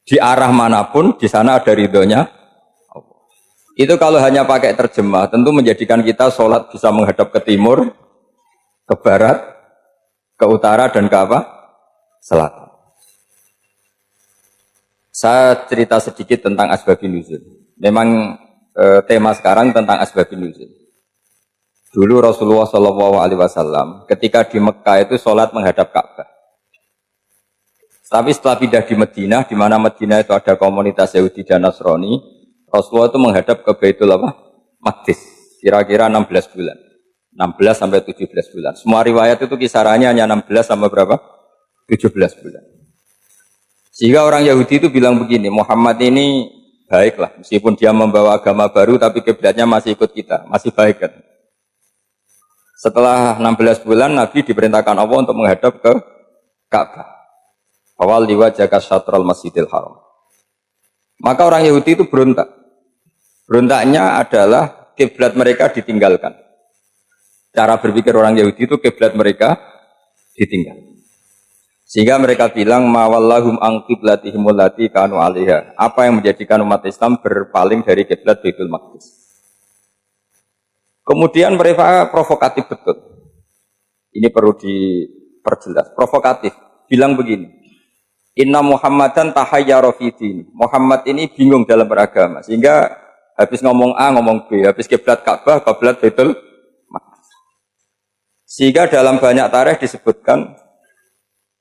di arah manapun, di sana ada ridhonya Allah. Itu kalau hanya pakai terjemah, tentu menjadikan kita sholat bisa menghadap ke timur, ke barat, ke utara, dan ke apa? Selatan. Saya cerita sedikit tentang asbabun nuzul. Memang tema sekarang tentang asbabun nuzul. Dulu Rasulullah SAW ketika di Mekah itu sholat menghadap Ka'bah. Tapi setelah pindah di Madinah, di mana Madinah itu ada komunitas Yahudi dan Nasrani, Rasulullah itu menghadap ke Baitul Maqdis, kira-kira 16 bulan. 16 sampai 17 bulan. Semua riwayat itu kisarannya hanya 16 sampai berapa? 17 bulan. Sehingga orang Yahudi itu bilang begini, Muhammad ini baiklah, meskipun dia membawa agama baru, tapi kiblatnya masih ikut kita, masih baik kan. Setelah 16 bulan, Nabi diperintahkan Allah untuk menghadap ke Ka'bah. Awal liwajaka syatral masjidil haram. Maka orang Yahudi itu berontak. Berontaknya adalah kiblat mereka ditinggalkan. Cara berpikir orang Yahudi itu kiblat mereka ditinggal. Sehingga mereka bilang mawallahum an qiblatihimul lati kanu 'alaiha. Apa yang menjadikan umat Islam berpaling dari kiblat Baitul Maqdis. Kemudian mereka provokatif betul. Ini perlu diperjelas. Provokatif. Bilang begini. Inna Muhammadan tahayyara fi din. Muhammad ini bingung dalam beragama. Sehingga habis ngomong A ngomong B, habis kiblat Ka'bah, kiblat Baitul Maqdis. Sehingga dalam banyak tarikh disebutkan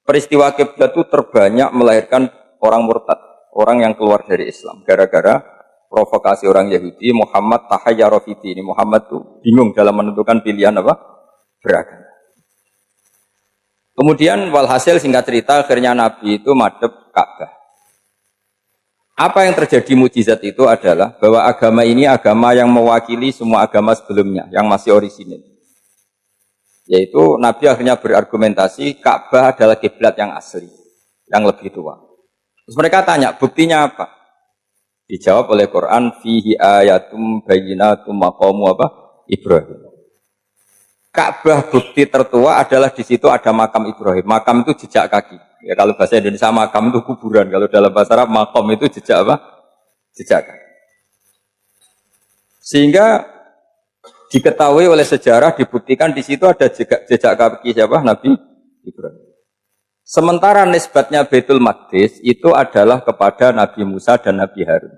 peristiwa kiblat itu terbanyak melahirkan orang murtad, orang yang keluar dari Islam gara-gara provokasi orang Yahudi. Muhammad tahayyara fi din. Muhammad itu bingung dalam menentukan pilihan apa? Beragama. Kemudian walhasil singkat cerita akhirnya Nabi itu madhep Ka'bah. Apa yang terjadi mukjizat itu adalah bahwa agama ini agama yang mewakili semua agama sebelumnya yang masih orisinil. Yaitu Nabi akhirnya berargumentasi Ka'bah adalah kiblat yang asli, yang lebih tua. Terus mereka tanya, buktinya apa? Dijawab oleh Quran, fihi ayatum bayyinatum maqamu apa? Ibrahim. Ka'bah bukti tertua adalah di situ ada makam Ibrahim. Makam itu jejak kaki. Ya kalau bahasa Indonesia makam itu kuburan. Kalau dalam bahasa Arab makam itu jejak apa? Jejak kaki. Sehingga diketahui oleh sejarah dibuktikan di situ ada jejak kaki siapa? Nabi Ibrahim. Sementara nisbatnya Baitul Maqdis itu adalah kepada Nabi Musa dan Nabi Harun.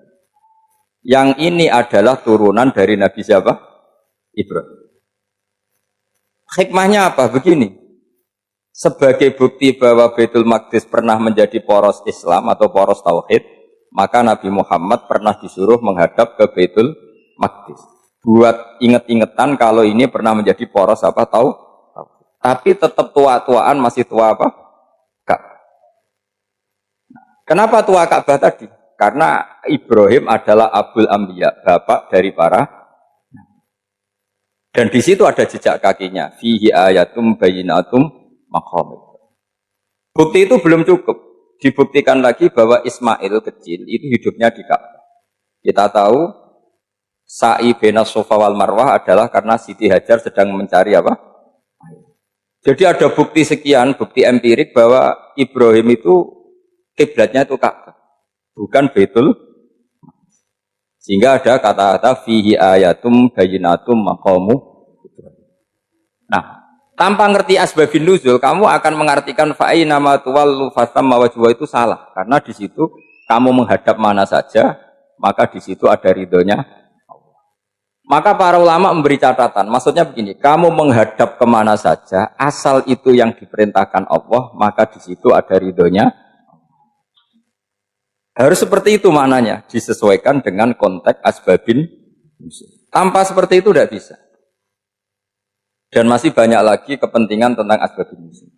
Yang ini adalah turunan dari Nabi siapa? Ibrahim. Hikmahnya apa? Begini, sebagai bukti bahwa Baitul Maqdis pernah menjadi poros Islam atau poros Tauhid, maka Nabi Muhammad pernah disuruh menghadap ke Baitul Maqdis. Buat inget-ingetan kalau ini pernah menjadi poros apa? Tauhid. Tapi tetap tua-tuaan masih tua apa? Ka'bah. Kenapa tua Ka'bah tadi? Karena Ibrahim adalah Abul Anbiya, bapak dari para. Dan di situ ada jejak kakinya. Fihi ayatum bayyinatum maqam. Bukti itu belum cukup. Dibuktikan lagi bahwa Ismail kecil itu hidupnya di Ka'bah. Kita tahu sa'i baina Safa wal Marwah adalah karena Siti Hajar sedang mencari apa? Jadi ada bukti sekian, bukti empirik bahwa Ibrahim itu kiblatnya itu Ka'bah, bukan Baitul. Sehingga ada kata-kata fihi ayatum bayyinatum maqamu. Nah, tanpa ngerti asbabun nuzul, kamu akan mengartikan fa'ina ma tuwallu fatamma wajhuhu itu salah. Karena di situ kamu menghadap mana saja, maka di situ ada ridhonya Allah. Maka para ulama memberi catatan. Maksudnya begini, kamu menghadap kemana saja, asal itu yang diperintahkan Allah, maka di situ ada ridhonya. Harus seperti itu maknanya, disesuaikan dengan konteks asbabin nuzul. Tanpa seperti itu tidak bisa. Dan masih banyak lagi kepentingan tentang asbabin nuzul.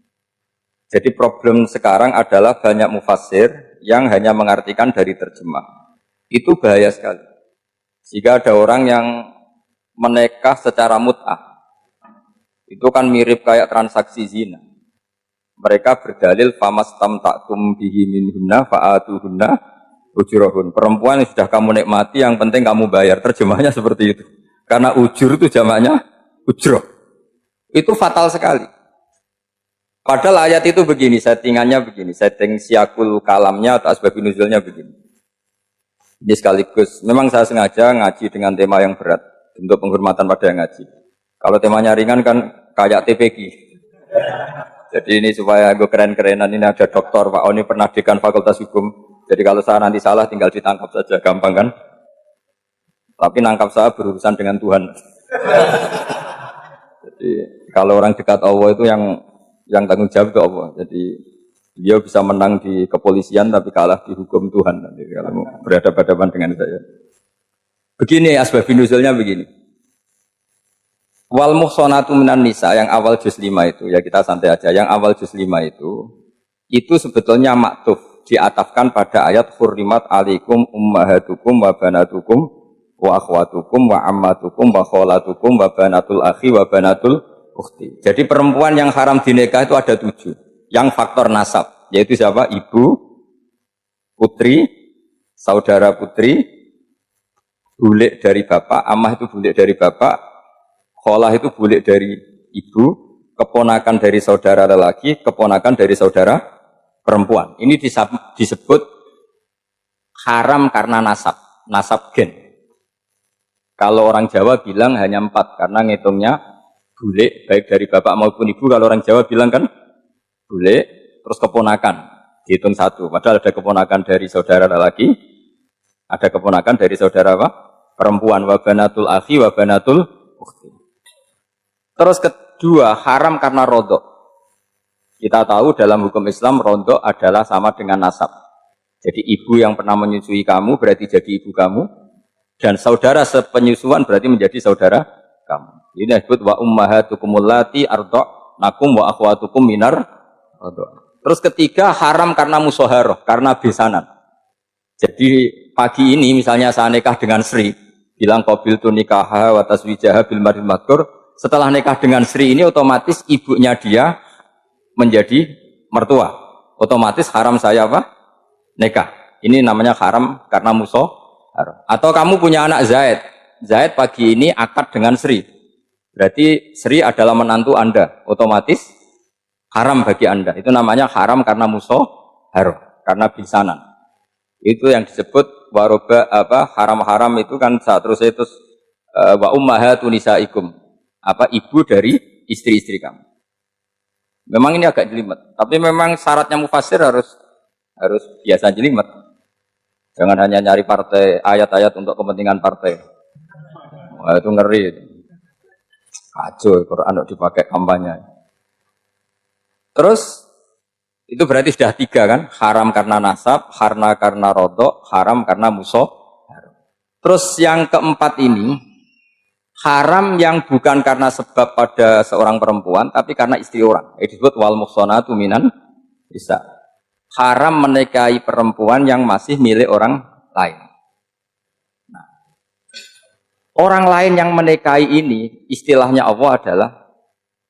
Jadi problem sekarang adalah banyak mufassir yang hanya mengartikan dari terjemah. Itu bahaya sekali. Jika ada orang yang menikah secara mut'ah, itu kan mirip kayak transaksi zina. Mereka berdalil famastamta'tum bihi minhunna fa'atuhunna ujurahun. Perempuan yang sudah kamu nikmati, yang penting kamu bayar. Terjemahnya seperti itu. Karena ujur itu jamaknya ujroh. Itu fatal sekali. Padahal ayat itu begini, settingannya begini, setting siakul kalamnya atau asbabun nuzulnya begini. Ini sekaligus, memang saya sengaja ngaji dengan tema yang berat, untuk penghormatan pada yang ngaji. Kalau temanya ringan kan kayak TPG. Jadi ini supaya gue keren-kerenan, ini ada doktor, Pak Oni pernah dekan Fakultas Hukum. Jadi kalau saya nanti salah tinggal ditangkap saja, gampang kan? Tapi nangkap saya berurusan dengan Tuhan. Jadi kalau orang dekat Allah itu yang tanggung jawab itu Allah. Jadi dia bisa menang di kepolisian tapi kalah di hukum Tuhan. Nanti kalau berhadapan-hadapan dengan saya. Begini asbabun nuzulnya begini. Wal muhsanatu minan nisa yang awal juz 5 itu, ya kita santai aja. Yang awal juz 5 itu sebetulnya maktuf, diatafkan pada ayat hurrimat alaikum ummahatukum wa banatukum wa akhwatukum wa ammatukum wa kholatukum wa banatul akhi wa banatul ukhti. Jadi perempuan yang haram dinikah itu ada 7. Yang faktor nasab, yaitu siapa? Ibu, putri, saudara putri, bulik dari bapak, ammah itu bulik dari bapak, kholah itu bulik dari ibu, keponakan dari saudara lelaki, keponakan dari saudara perempuan. Ini disebut haram karena nasab gen. Kalau orang Jawa bilang hanya 4, karena ngitungnya bulik, baik dari bapak maupun ibu. Kalau orang Jawa bilang kan bulik, terus keponakan, dihitung 1. Padahal ada keponakan dari saudara lelaki, ada keponakan dari saudara apa? Perempuan, wabanatul akhi, wabanatul ukhti. Terus kedua, haram karena rodok. Kita tahu dalam hukum Islam, rodok adalah sama dengan nasab. Jadi ibu yang pernah menyusui kamu berarti jadi ibu kamu, dan saudara sepenyusuan berarti menjadi saudara kamu. Ini disebut wa ummahatukum allati arda'nakum wa akhwatukum minar rodok. Terus ketiga, haram karena musoharoh, karena besanan. Jadi pagi ini misalnya saya nikah dengan Sri, bilang qabiltu nikaha wa taswijaha bil maril madkur. Setelah nikah dengan Sri ini otomatis ibunya dia menjadi mertua. Otomatis haram saya apa? Nikah. Ini namanya haram karena musoharoh. Atau kamu punya anak Zaid. Zaid pagi ini akad dengan Sri. Berarti Sri adalah menantu Anda. Otomatis haram bagi Anda. Itu namanya haram karena musoharoh, karena bisanan. Itu yang disebut waroba haram-haram itu kan terus itu wa ummahatu nisaikum. Ibu dari istri-istri kamu. Memang ini agak jelimet, tapi memang syaratnya mufassir harus biasa jelimet. Jangan hanya nyari partai ayat-ayat untuk kepentingan partai. Wah, itu ngeri. Kacau, Quran dipakai kampanye. Terus itu berarti sudah 3 kan? Haram karena nasab, haram karena rodok, haram karena musuh. Terus yang keempat ini, haram yang bukan karena sebab pada seorang perempuan, tapi karena istri orang. Itu disebut wal muhsanatu minan nisa. Haram menikahi perempuan yang masih milik orang lain. Nah, orang lain yang menikahi ini, istilahnya Allah adalah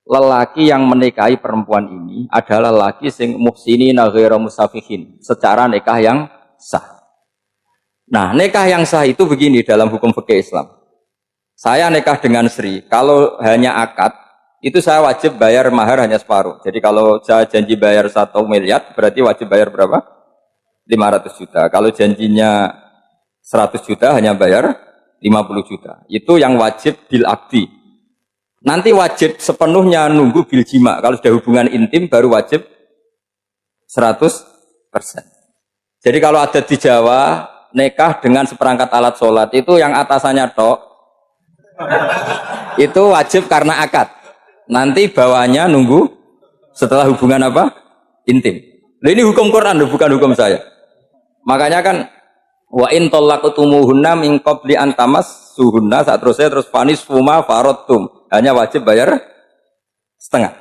lelaki yang menikahi perempuan ini adalah lelaki sing muhsinina ghairu musafihin, secara nikah yang sah. Nah, nikah yang sah itu begini dalam hukum fikih Islam. Saya nikah dengan Sri, kalau hanya akad, itu saya wajib bayar mahar hanya separuh. Jadi kalau saya janji bayar 1 miliar, berarti wajib bayar berapa? 500 juta. Kalau janjinya 100 juta, hanya bayar 50 juta. Itu yang wajib bil akdi. Nanti wajib sepenuhnya nunggu bil jima. Kalau sudah hubungan intim, baru wajib 100%. Jadi kalau ada di Jawa, nikah dengan seperangkat alat sholat, itu yang atasannya tok, itu wajib karena akad. Nanti bawahnya nunggu setelah hubungan apa? Intim. Nah, ini hukum Quran, bukan hukum saya. Makanya kan wa in talaqtumuhunna min qabli an tamassuhunna saat terus fanis fuma faradtum. Hanya wajib bayar setengah.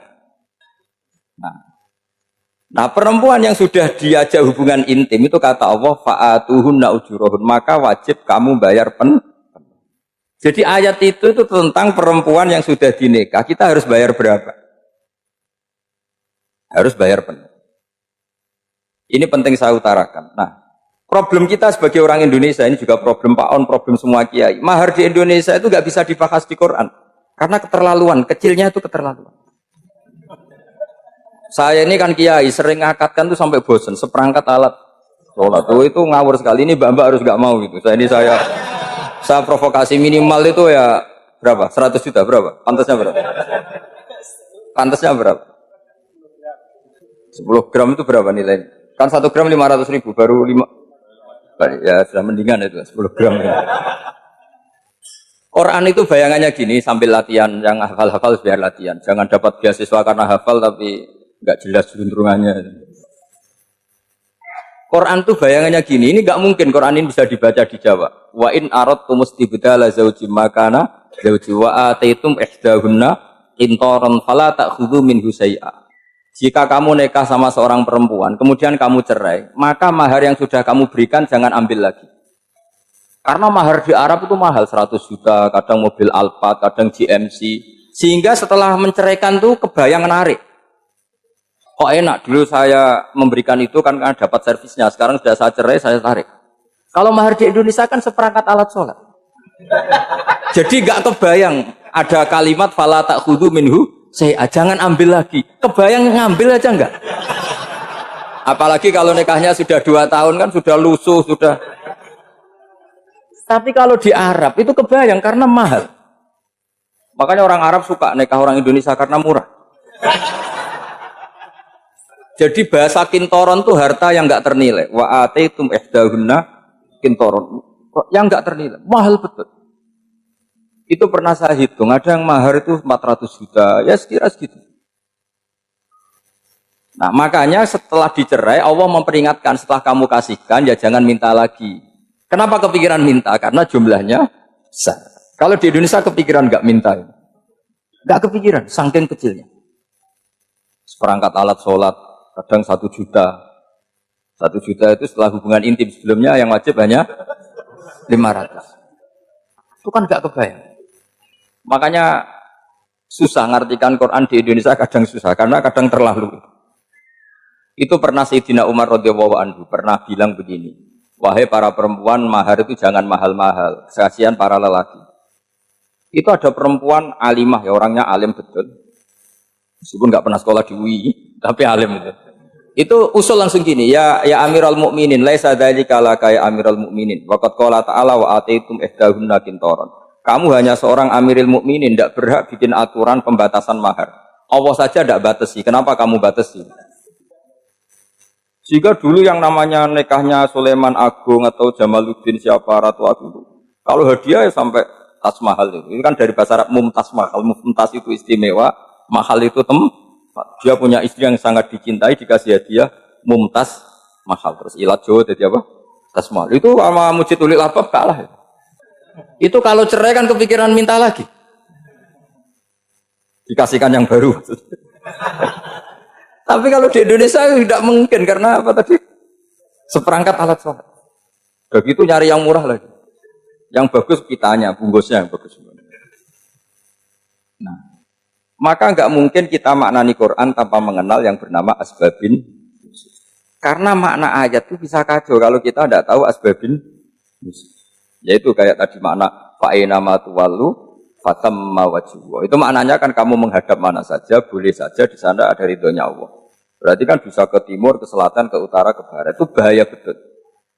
Nah, perempuan yang sudah diajak hubungan intim itu kata Allah fa'atuhunna ujurahun, maka wajib kamu bayar Jadi ayat itu tentang perempuan yang sudah dinikah, kita harus bayar berapa? Harus bayar penuh. Ini penting saya utarakan. Nah, problem kita sebagai orang Indonesia ini juga problem Pak On, problem semua kiai. Mahar di Indonesia itu nggak bisa dibahas di Quran karena keterlaluan, kecilnya itu keterlaluan. Saya ini kan kiai, sering ngakatkan tuh sampai bosen, seperangkat alat sholat. Itu ngawur sekali, ini mbak-mbak harus nggak mau gitu. Saya provokasi minimal itu ya berapa? 100 juta berapa? Pantasnya berapa? Pantasnya berapa? 10 gram itu berapa nilainya? Kan 1 gram 500.000, baru 5. Ya sudah mendingan itu 10 gram. Quran itu bayangannya gini, sambil latihan, yang hafal-hafal biar latihan. Jangan dapat beasiswa karena hafal tapi nggak jelas juntrungannya. Quran tuh bayangannya gini, ini nggak mungkin Quran ini bisa dibaca di Jawa. Wa in aradtum istibdala zawji makana zawji wa ataitum ihdahunna qintaran fala ta'khudhu minhu syai'a. Jika kamu nikah sama seorang perempuan, kemudian kamu cerai, maka mahar yang sudah kamu berikan jangan ambil lagi. Karena mahar di Arab itu mahal, 100 juta, kadang mobil Alphard, kadang GMC. Sehingga setelah menceraikan tuh kebayang menarik. Kok enak, dulu saya memberikan itu kan karena dapat servisnya, sekarang sudah saya cerai, saya tarik. Kalau mahar di Indonesia kan seperangkat alat sholat. Jadi gak kebayang ada kalimat fala ta'khudhu minhu jangan ambil lagi. Kebayang ngambil aja enggak? Apalagi kalau nikahnya sudah 2 tahun kan sudah lusuh, sudah. Tapi kalau di Arab itu kebayang karena mahal. Makanya orang Arab suka nikah orang Indonesia karena murah. Jadi bahasa kintoron itu harta yang enggak ternilai. Wa ataitum ihdahunna kintoron. Yang enggak ternilai, mahal betul. Itu pernah saya hitung, ada yang mahar itu 400 juta, ya sekira segitu. Nah, makanya setelah dicerai Allah memperingatkan, setelah kamu kasihkan ya jangan minta lagi. Kenapa kepikiran minta? Karena jumlahnya besar. Kalau di Indonesia kepikiran enggak minta. Enggak kepikiran, saking kecilnya. Seperangkat alat sholat kadang 1 juta. 1 juta itu setelah hubungan intim sebelumnya yang wajib hanya 500. Itu kan gak kebayang. Makanya susah ngartikan Quran di Indonesia, kadang susah karena kadang terlalu. Itu pernah Sayyidina Umar radhiyallahu anhu pernah bilang begini, wahai para perempuan, mahar itu jangan mahal-mahal, kasihan para lelaki. Itu ada perempuan alimah, ya orangnya alim betul. Meskipun gak pernah sekolah di UI, tapi alim itu. Itu usul langsung gini, ya Amirul Mukminin, laisa dzalika laka ya Amirul Mukminin. Waqad qala ta'ala wa ataitum ihdahunna qintaran. Kamu hanya seorang Amirul Mukminin, tidak berhak bikin aturan pembatasan mahar. Allah saja tidak batasi, kenapa kamu batasi? Jika dulu yang namanya nikahnya Sulaiman Agung atau Jamaluddin siapa Ratu Agung, kalau hadiah ya sampai tas mahal itu. Ini kan dari bahasa Arab mumtaz mahal, mumtaz itu istimewa, mahal itu dia punya istri yang sangat dicintai, dikasih hadiah mumtaz mahal. Terus ilat Jawa jadi apa? Tas mahal. Itu sama Mujid Ulil Albab kalah. Itu kalau cerai kan kepikiran minta lagi. Dikasihkan yang baru. Tapi kalau di Indonesia tidak mungkin karena apa tadi? Seperangkat alat sholat. Begitu nyari yang murah lagi. Yang bagus kitanya, bungkusnya yang bagus. Nah, maka nggak mungkin kita maknani Quran tanpa mengenal yang bernama asbabin. Karena makna ayat itu bisa kacau kalau kita tidak tahu asbabin. Yaitu kayak tadi makna fa'ina ma tuwallu fatamma wajhu. Itu maknanya kan kamu menghadap mana saja, boleh saja di sana ada ridhonya Allah. Berarti kan bisa ke timur, ke selatan, ke utara, ke barat. Itu bahaya betul.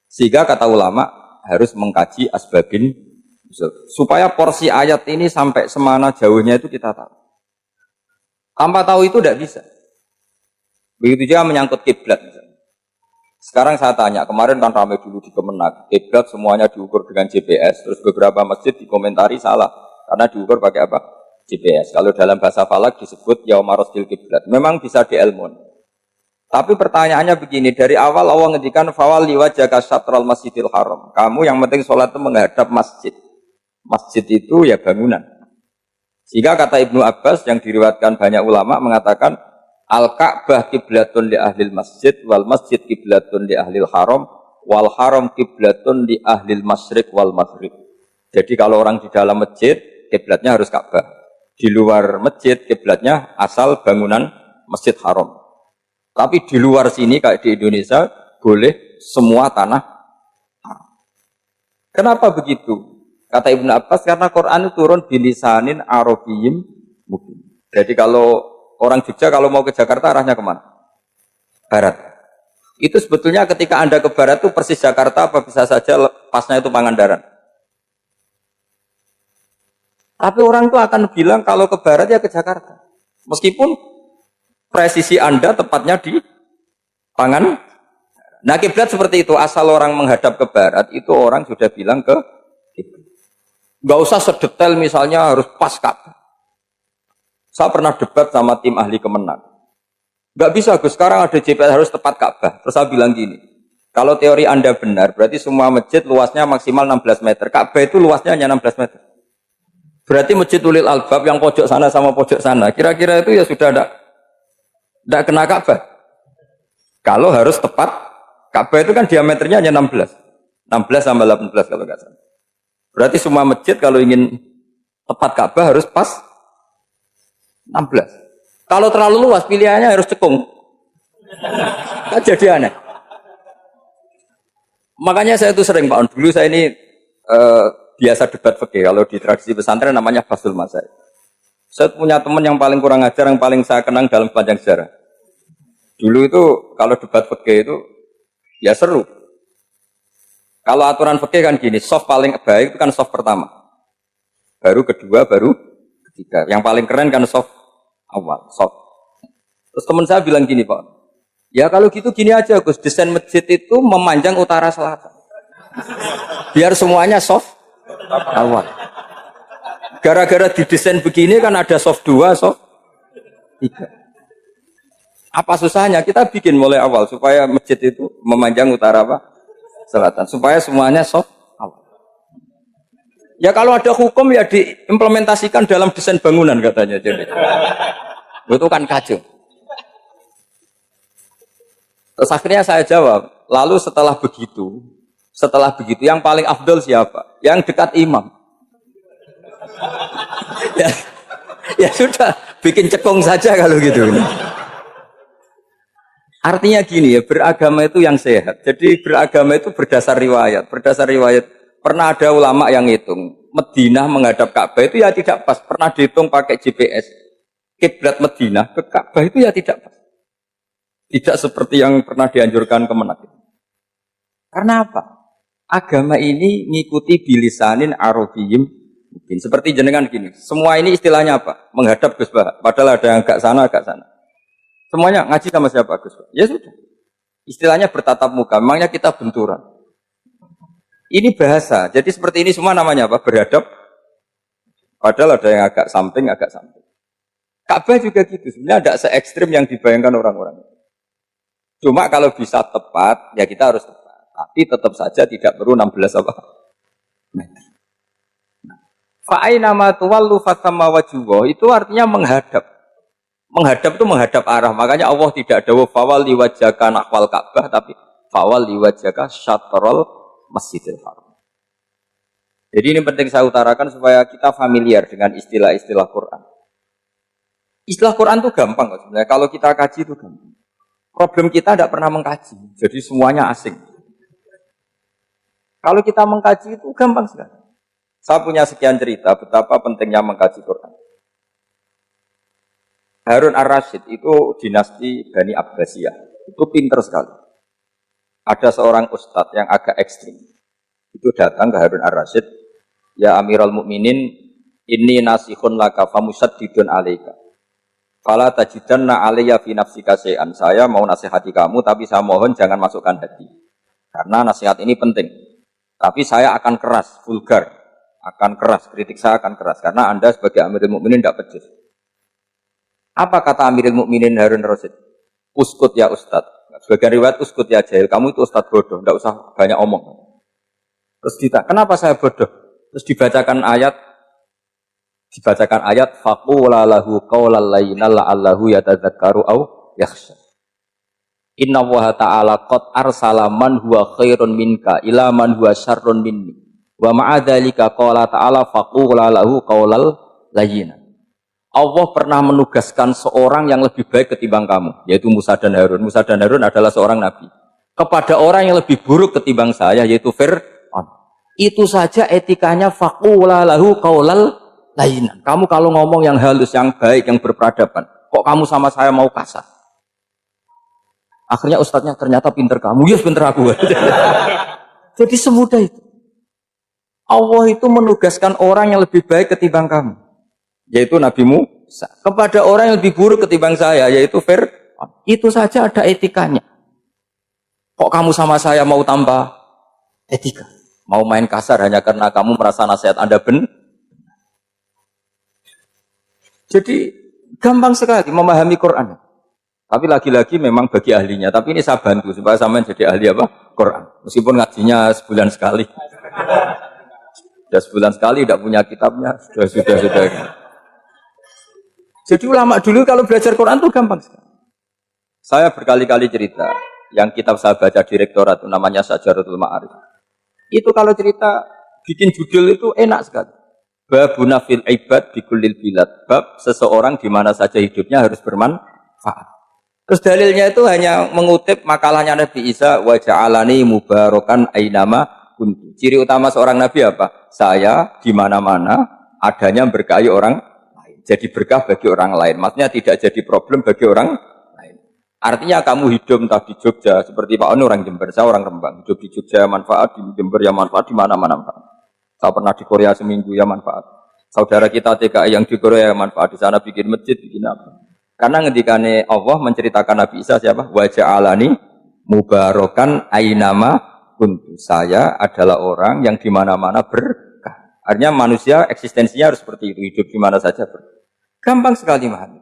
Sehingga kata ulama harus mengkaji asbabin supaya porsi ayat ini sampai semana jauhnya itu kita tahu. Tanpa tahu itu tidak bisa. Begitu juga menyangkut kiblat. Sekarang saya tanya, kemarin kan ramai dulu di Kemenak, kiblat semuanya diukur dengan GPS, terus beberapa masjid dikomentari salah, karena diukur pakai apa? GPS. Kalau dalam bahasa falak disebut yaumarosdil kiblat. Memang bisa diilmun. Tapi pertanyaannya begini, dari awal Allah ngendikan fawalli wajhaka syatral masjidil haram. Kamu yang penting sholat itu menghadap masjid. Masjid itu ya bangunan. Sehingga kata Ibnu Abbas yang diriwayatkan banyak ulama mengatakan al-Ka'bah kiblatun li ahlil masjid wal masjid kiblatun li ahlil haram wal haram kiblatun li ahlil masyriq wal maghrib. Jadi kalau orang di dalam masjid kiblatnya harus Ka'bah. Di luar masjid kiblatnya asal bangunan Masjid Haram. Tapi di luar sini kayak di Indonesia boleh semua tanah haram. Kenapa begitu? Kata Ibnu Abbas karena Quran itu turun bilisanin arabiyyin mubin. Jadi kalau orang Jogja kalau mau ke Jakarta arahnya kemana? Barat. Itu sebetulnya ketika Anda ke barat itu persis Jakarta apa bisa saja pasnya itu Pangandaran. Tapi orang itu akan bilang kalau ke barat ya ke Jakarta. Meskipun presisi Anda tepatnya di Pangan. Nah kiblat seperti itu, asal orang menghadap ke barat itu orang sudah bilang ke kiblat. Gak usah sedetail misalnya harus pas Ka'bah. Saya pernah debat sama tim ahli Kemenang. Gak bisa Gus, sekarang ada GPS harus tepat Ka'bah. Terus saya bilang gini, kalau teori Anda benar, berarti semua masjid luasnya maksimal 16 meter. Ka'bah itu luasnya hanya 16 meter. Berarti masjid Ulil Albab yang pojok sana sama pojok sana, kira-kira itu ya sudah tidak kena Ka'bah. Kalau harus tepat, Ka'bah itu kan diameternya hanya 16. 16 sama 18 kalau nggak salah. Berarti semua masjid kalau ingin tepat Ka'bah harus pas 16. Kalau terlalu luas pilihannya harus cekung. Kan jadi aneh. Makanya saya itu sering Pak On. Dulu saya ini biasa debat fikih. Kalau di tradisi pesantren namanya Fasul Masail. Saya punya teman yang paling kurang ajar, yang paling saya kenang dalam panjang sejarah. Dulu itu kalau debat fikih itu ya seru. Kalau aturan fikih kan gini, soft paling baik itu kan soft pertama. Baru kedua, baru ketiga. Yang paling keren kan soft awal, soft. Terus teman saya bilang gini Pak, ya kalau gitu gini aja Gus, desain masjid itu memanjang utara selatan. Biar semuanya soft awal. Gara-gara didesain begini kan ada soft 2, soft 3. Apa susahnya? Kita bikin mulai awal supaya masjid itu memanjang utara apa? Selatan. Supaya semuanya soft awal. Ya kalau ada hukum ya diimplementasikan dalam desain bangunan katanya. Jadi itu kan kacau. Terus akhirnya saya jawab, lalu setelah begitu yang paling afdol siapa? Yang dekat imam. Ya sudah, bikin cekung saja kalau gitu. Artinya gini ya, beragama itu yang sehat. Jadi beragama itu berdasar riwayat. Berdasar riwayat, pernah ada ulama yang hitung. Madinah menghadap Ka'bah itu ya tidak pas. Pernah dihitung pakai GPS. Kiblat Madinah ke Ka'bah itu ya tidak pas. Tidak seperti yang pernah dianjurkan Kemenak. Karena apa? Agama ini ngikuti bilisanin arabiyyin mungkin. Seperti jenengan gini. Semua ini istilahnya apa? Menghadap Gus Bah. Padahal ada yang agak sana, agak sana. Semuanya ngaji sama siapa Gus? Ya sudah. Istilahnya bertatap muka. Memangnya kita benturan. Ini bahasa. Jadi seperti ini semua namanya apa? Berhadap. Padahal ada yang agak samping, agak samping. Ka'bah juga gitu. Sebenarnya tidak se-ekstrim yang dibayangkan orang-orang. Cuma kalau bisa tepat, ya kita harus tepat. Tapi tetap saja tidak perlu 16 apa? Meter. Fa'aina ma tuwallu fathamma wajhuhu. Itu artinya menghadap. Menghadap itu menghadap arah. Makanya Allah tidak ada fawalli wajhaka nahwal Ka'bah, tapi fawalli wajhaka syatrul Masjidil Haram. Jadi ini penting saya utarakan supaya kita familiar dengan istilah-istilah Quran. Istilah Quran itu gampang sebenarnya. Kalau kita kaji itu gampang. Problem kita tidak pernah mengkaji. Jadi semuanya asing. Kalau kita mengkaji itu gampang sekali. Saya punya sekian cerita betapa pentingnya mengkaji Quran. Harun ar-Rasyid itu dinasti Bani Abbasiyah. Itu pinter sekali. Ada seorang ustadz yang agak ekstrim. Itu datang ke Harun ar-Rasyid. Ya Amirul Mukminin, inni nasihun laka famusaddidun alaika. Fala tajidanna alayya fi nafsika syai'an. Saya mau nasihati kamu, tapi saya mohon jangan masukkan hati. Karena nasihat ini penting. Tapi saya akan keras, vulgar. Akan keras, kritik saya akan keras. Karena Anda sebagai Amirul Mukminin tidak pecus. Apa kata Amirul Mukminin Harun ar-Rasyid? Uskut ya Ustad. Sebagian riwayat uskut ya jahil. Kamu itu Ustad bodoh, tidak usah banyak omong. Terus ditanya, kenapa saya bodoh? Terus dibacakan ayat faqula lahu qaulal layyinal la'allahu yatadzakkaru aw yakhsha. Inna Allaha ta'ala qad arsala man huwa khairun minka ila man huwa syarrun minni. Wa ma'a dzalika qala ta'ala faqula lahu qaulal layyinan. Allah pernah menugaskan seorang yang lebih baik ketimbang kamu, yaitu Musa dan Harun. Musa dan Harun adalah seorang nabi. Kepada orang yang lebih buruk ketimbang saya, yaitu Fir'aun. Itu saja etikanya faqula lahu qaulal layyinan. Kamu kalau ngomong yang halus, yang baik, yang berperadaban, kok kamu sama saya mau kasar? Akhirnya ustadznya ternyata pinter kamu, yes pinter aku. Jadi semudah itu. Allah itu menugaskan orang yang lebih baik ketimbang kamu, yaitu Nabi Musa, kepada orang yang lebih buruk ketimbang saya, yaitu Fir'aun. Itu saja ada etikanya. Kok kamu sama saya mau tambah etika? Mau main kasar hanya karena kamu merasa nasihat Anda benar? Jadi gampang sekali memahami Quran. Tapi lagi-lagi memang bagi ahlinya. Tapi ini saya bantu supaya sampean jadi ahli apa? Quran. Meskipun ngajinya sebulan sekali. Sudah sebulan sekali tidak punya kitabnya. Sudah. Jadi ulama dulu kalau belajar Quran itu gampang sekali. Saya berkali-kali cerita. Yang kitab saya baca di rektorat itu namanya Syajaratul Ma'arif. Itu kalau cerita bikin judul itu enak sekali. Babuna fil ibad bikullil bilad. Bab seseorang di mana saja hidupnya harus bermanfaat. Terus dalilnya itu hanya mengutip makalahnya Nabi Isa, wa ja'alani mubarakan ainama kuntu. Ciri utama seorang nabi apa? Saya di mana-mana adanya berkahi orang lain. Jadi berkah bagi orang lain. Maksudnya tidak jadi problem bagi orang lain. Artinya kamu hidup entah di Jogja seperti Pak Onu orang Jember, saya orang Rembang. Hidup di Jogja manfaat, di Jember ya manfaat, di mana-mana manfaat. Saya pernah di Korea seminggu ya manfaat. Saudara kita TKI yang di Korea ya manfaat, di sana bikin masjid, bikin apa. Karena ngendikane Allah menceritakan Nabi Isa siapa? Wa ja'alani mubarakan ainama kuntu. Saya adalah orang yang di mana-mana berkah. Artinya manusia eksistensinya harus seperti itu, hidup di mana saja berkah. Gampang sekali memahami.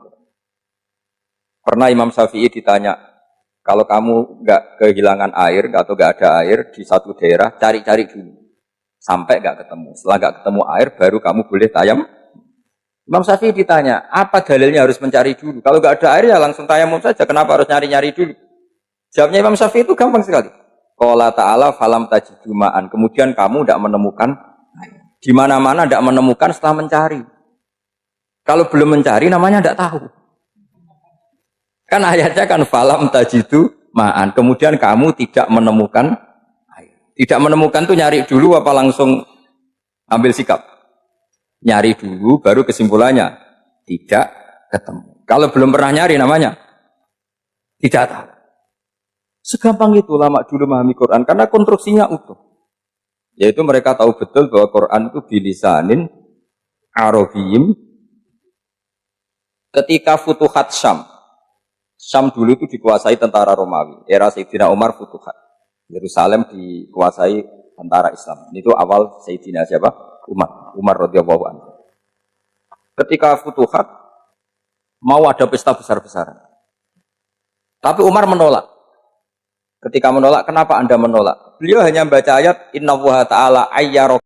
Pernah Imam Syafi'i ditanya, kalau kamu nggak kehilangan air atau nggak ada air di satu daerah, cari-cari dulu sampai nggak ketemu. Setelah nggak ketemu air, baru kamu boleh tayam. Imam Syafi'i ditanya, apa dalilnya harus mencari dulu? Kalau nggak ada air ya langsung tayamum saja. Kenapa harus nyari-nyari dulu? Jawabnya Imam Syafi'i itu gampang sekali. Qala ta'ala falam tajidu ma'an. Kemudian kamu tidak menemukan air. Di mana-mana tidak menemukan setelah mencari. Kalau belum mencari namanya tidak tahu. Kan ayatnya kan falam tajidu ma'an. Kemudian kamu tidak menemukan air. Tidak menemukan tuh nyari dulu apa langsung ambil sikap? Nyari dulu baru kesimpulannya tidak ketemu. Kalau belum pernah nyari namanya tidak tahu. Segampang itu ulama dulu memahami Quran karena konstruksinya utuh. Yaitu mereka tahu betul bahwa Quran itu bilisanin Arabiyyin. Ketika Futuhat Syam. Syam dulu itu dikuasai tentara Romawi. Era Sayyidina Umar Futuhat. Yerusalem dikuasai tentara Islam. Itu awal Sayyidina siapa? Umar radhiyallahu anhu. Ketika Futuhat mau ada pesta besar-besaran. Tapi Umar menolak. Ketika menolak, kenapa Anda menolak? Beliau hanya membaca ayat Inna Allaha ta'ala ayyara